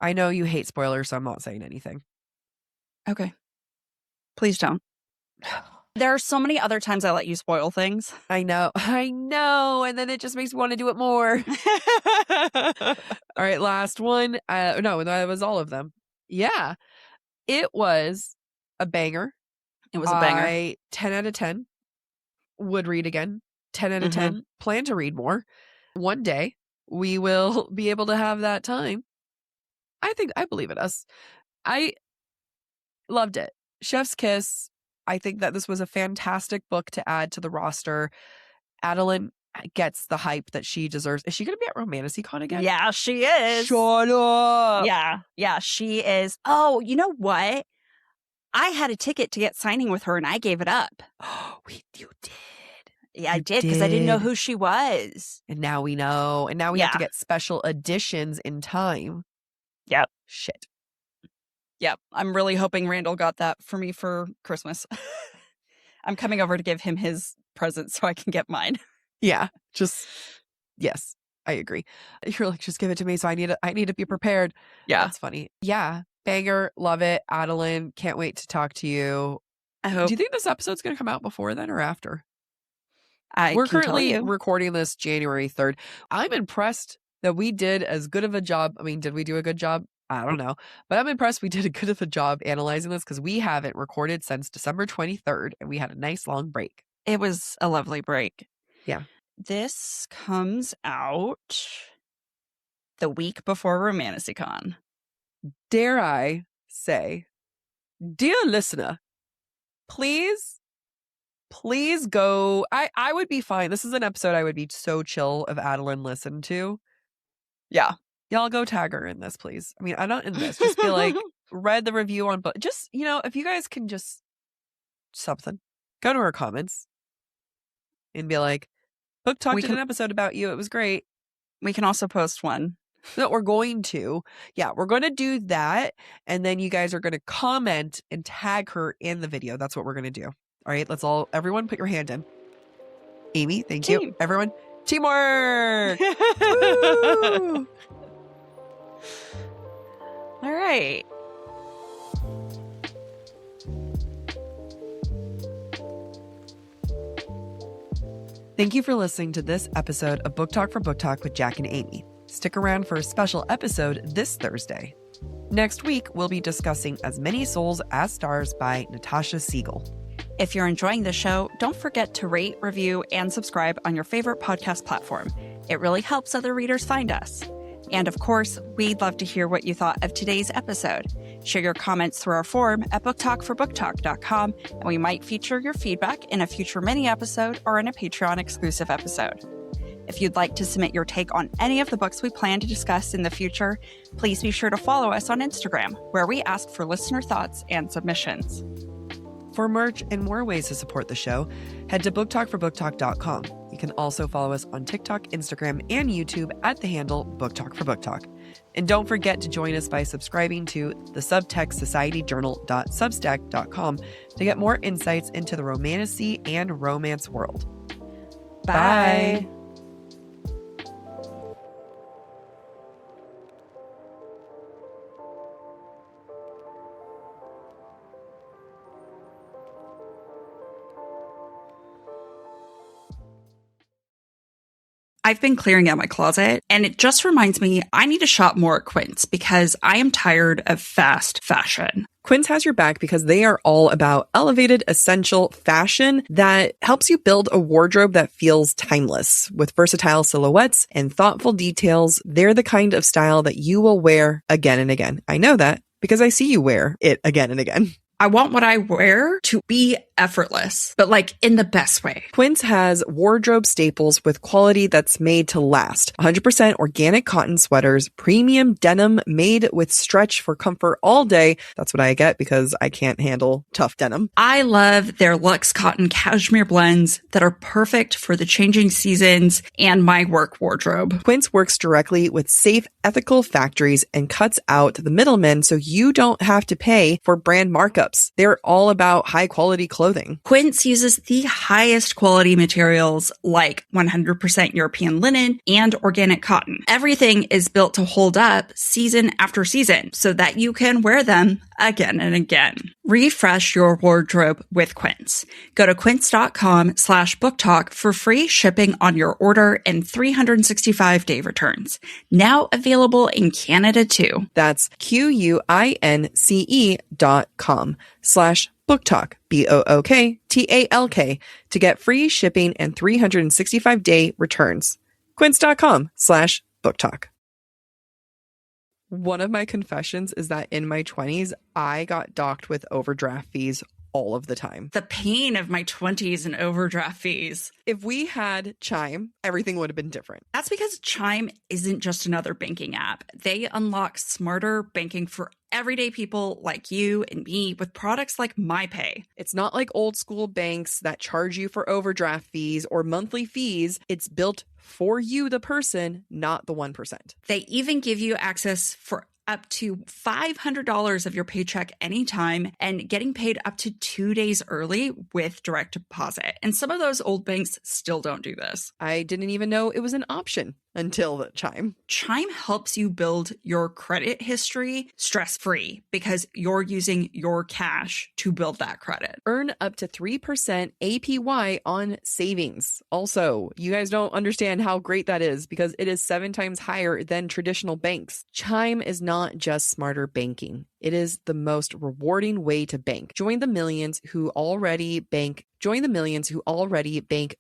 D: I know you hate spoilers, so I'm not saying anything.
E: Okay. Please don't. There are so many other times I let you spoil things.
D: I know. And then it just makes me want to do it more. All right, last one. No, that was all of them. Yeah. It was a banger.
E: It was a banger.
D: 10 out of 10. Would read again. 10 out of 10. Plan to read more. One day, we will be able to have that time. I believe in us. I loved it. Chef's Kiss. I think that this was a fantastic book to add to the roster. Adalyn gets the hype that she deserves. Is she going to be at Romantasy Con again?
E: Yeah, she is.
D: Shut up.
E: Yeah, she is. Oh, you know what? I had a ticket to get signing with her and I gave it up.
D: Oh, you did.
E: Yeah, I did because I didn't know who she was.
D: And now we know. And now we have to get special editions in time.
E: Yep.
D: Shit.
E: Yep. I'm really hoping Randall got that for me for Christmas. I'm coming over to give him his present so I can get mine.
D: Yeah. Yes, I agree. You're like, just give it to me. So I need to be prepared.
E: Yeah.
D: That's funny. Yeah. Banger. Love it. Adalyn, can't wait to talk to you.
E: I hope.
D: Do you think this episode's going to come out before then or after?
E: We're
D: currently recording this January 3rd. I'm impressed that we did as good of a job. I mean, did we do a good job? I don't know. But I'm impressed we did a good of a job analyzing this because we haven't recorded since December 23rd and we had a nice long break.
E: It was a lovely break.
D: Yeah.
E: This comes out the week before RomantasyCon.
D: Dare I say, dear listener, please go. I would be fine. This is an episode I would be so chill if Adalyn listened to.
E: Yeah.
D: Y'all go tag her in this, please. I mean, I'm not in this. Just be like, read the review on book. Just, if you guys can just something, go to her comments and be like, BookTok did an episode about you. It was great.
E: We can also post one.
D: No, we're going to. Yeah, we're going to do that. And then you guys are going to comment and tag her in the video. That's what we're going to do. All right, everyone put your hand in. Amy, thank you. Everyone, teamwork.
E: All right.
D: Thank you for listening to this episode of Book Talk for Book Talk with Jack and Amy. Stick around for a special episode this Thursday. Next week, we'll be discussing As Many Souls as Stars by Natasha Siegel.
E: If you're enjoying the show, don't forget to rate, review, and subscribe on your favorite podcast platform. It really helps other readers find us. And of course, we'd love to hear what you thought of today's episode. Share your comments through our forum at booktalkforbooktalk.com, and we might feature your feedback in a future mini episode or in a Patreon exclusive episode. If you'd like to submit your take on any of the books we plan to discuss in the future, please be sure to follow us on Instagram, where we ask for listener thoughts and submissions.
D: For merch and more ways to support the show, head to booktalkforbooktalk.com. You can also follow us on TikTok, Instagram, and YouTube at the handle BookTalkForBookTalk. And don't forget to join us by subscribing to the subtextsocietyjournal.substack.com to get more insights into the romantasy and romance world. Bye.
F: I've been clearing out my closet, and it just reminds me I need to shop more at Quince because I am tired of fast fashion.
D: Quince has your back because they are all about elevated, essential fashion that helps you build a wardrobe that feels timeless. With versatile silhouettes and thoughtful details, they're the kind of style that you will wear again and again. I know that because I see you wear it again and again.
F: I want what I wear to be effortless, but like in the best way.
D: Quince has wardrobe staples with quality that's made to last. 100% organic cotton sweaters, premium denim made with stretch for comfort all day. That's what I get because I can't handle tough denim.
F: I love their luxe cotton cashmere blends that are perfect for the changing seasons and my work wardrobe.
D: Quince works directly with safe, ethical factories and cuts out the middlemen so you don't have to pay for brand markups. They're all about high quality clothing.
F: Quince uses the highest quality materials like 100% European linen and organic cotton. Everything is built to hold up season after season so that you can wear them again and again. Refresh your wardrobe with Quince. Go to quince.com/booktalk for free shipping on your order and 365-day returns. Now available in Canada too.
D: That's QUINCE.com/BookTalk, BOOKTALK, to get free shipping and 365-day returns. Quince.com/BookTalk. One of my confessions is that in my 20s, I got docked with overdraft fees all of the time.
F: The pain of my 20s and overdraft fees.
D: If we had Chime, everything would have been different.
F: That's because Chime isn't just another banking app. They unlock smarter banking for everyday people like you and me with products like MyPay.
D: It's not like old school banks that charge you for overdraft fees or monthly fees. It's built for you, the person, not the 1%.
F: They even give you access for up to $500 of your paycheck anytime and getting paid up to 2 days early with direct deposit. And some of those old banks still don't do this.
D: I didn't even know it was an option until the Chime.
F: Chime helps you build your credit history stress-free because you're using your cash to build that credit.
D: Earn up to 3% APY on savings. Also, you guys don't understand how great that is because it is 7 times higher than traditional banks. Chime is not just smarter banking. It is the most rewarding way to bank. Join the millions who already bank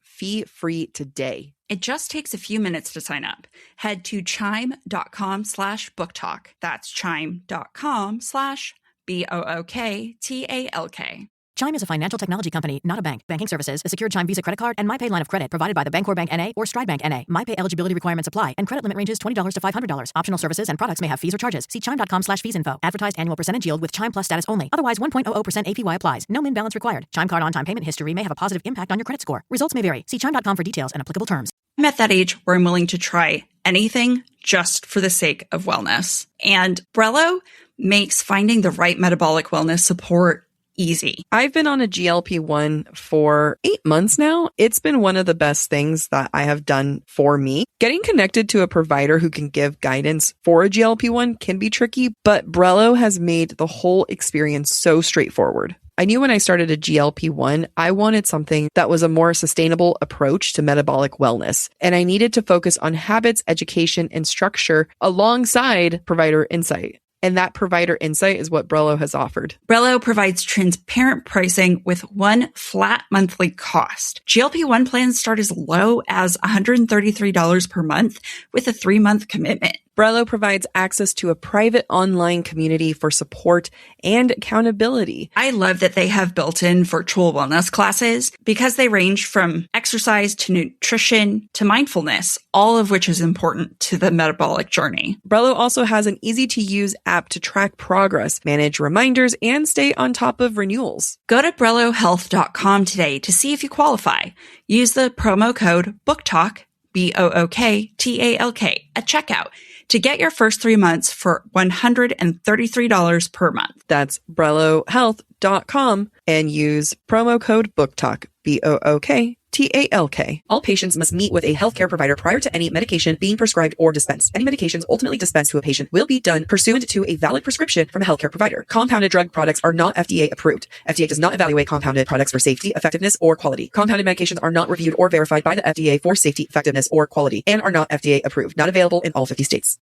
D: fee-free today.
F: It just takes a few minutes to sign up. Head to chime.com/booktalk. That's chime.com/BOOKTALK.
G: Chime is a financial technology company, not a bank. Banking services, a secured Chime Visa credit card, and MyPay line of credit provided by the Bancorp Bank N.A. or Stride Bank N.A. MyPay eligibility requirements apply, and credit limit ranges $20 to $500. Optional services and products may have fees or charges. See chime.com/fees info. Advertised annual percentage yield with Chime Plus status only. Otherwise, 1.00% APY applies. No min balance required. Chime card on-time payment history may have a positive impact on your credit score. Results may vary. See chime.com for details and applicable terms.
F: I'm at that age where I'm willing to try anything just for the sake of wellness. And Brello makes finding the right metabolic wellness support easy.
D: I've been on a GLP-1 for 8 months now. It's been one of the best things that I have done for me. Getting connected to a provider who can give guidance for a GLP-1 can be tricky, but Brello has made the whole experience so straightforward. I knew when I started a GLP-1, I wanted something that was a more sustainable approach to metabolic wellness. And I needed to focus on habits, education, and structure alongside provider insight. And that provider insight is what Brello has offered.
F: Brello provides transparent pricing with one flat monthly cost. GLP-1 plans start as low as $133 per month with a 3-month commitment.
D: Brello provides access to a private online community for support and accountability.
F: I love that they have built-in virtual wellness classes because they range from exercise to nutrition to mindfulness, all of which is important to the metabolic journey.
D: Brello also has an easy-to-use app to track progress, manage reminders, and stay on top of renewals.
F: Go to BrelloHealth.com today to see if you qualify. Use the promo code BookTalk, BOOKTALK, at checkout to get your first 3 months for $133 per month.
D: That's BrelloHealth.com and use promo code BookTalk, BOOKTALK. All patients must meet with a healthcare provider prior to any medication being prescribed or dispensed. Any medications ultimately dispensed to a patient will be done pursuant to a valid prescription from a healthcare provider. Compounded drug products are not FDA approved. FDA does not evaluate compounded products for safety, effectiveness, or quality. Compounded medications are not reviewed or verified by the FDA for safety, effectiveness, or quality, and are not FDA approved. Not available in all 50 states.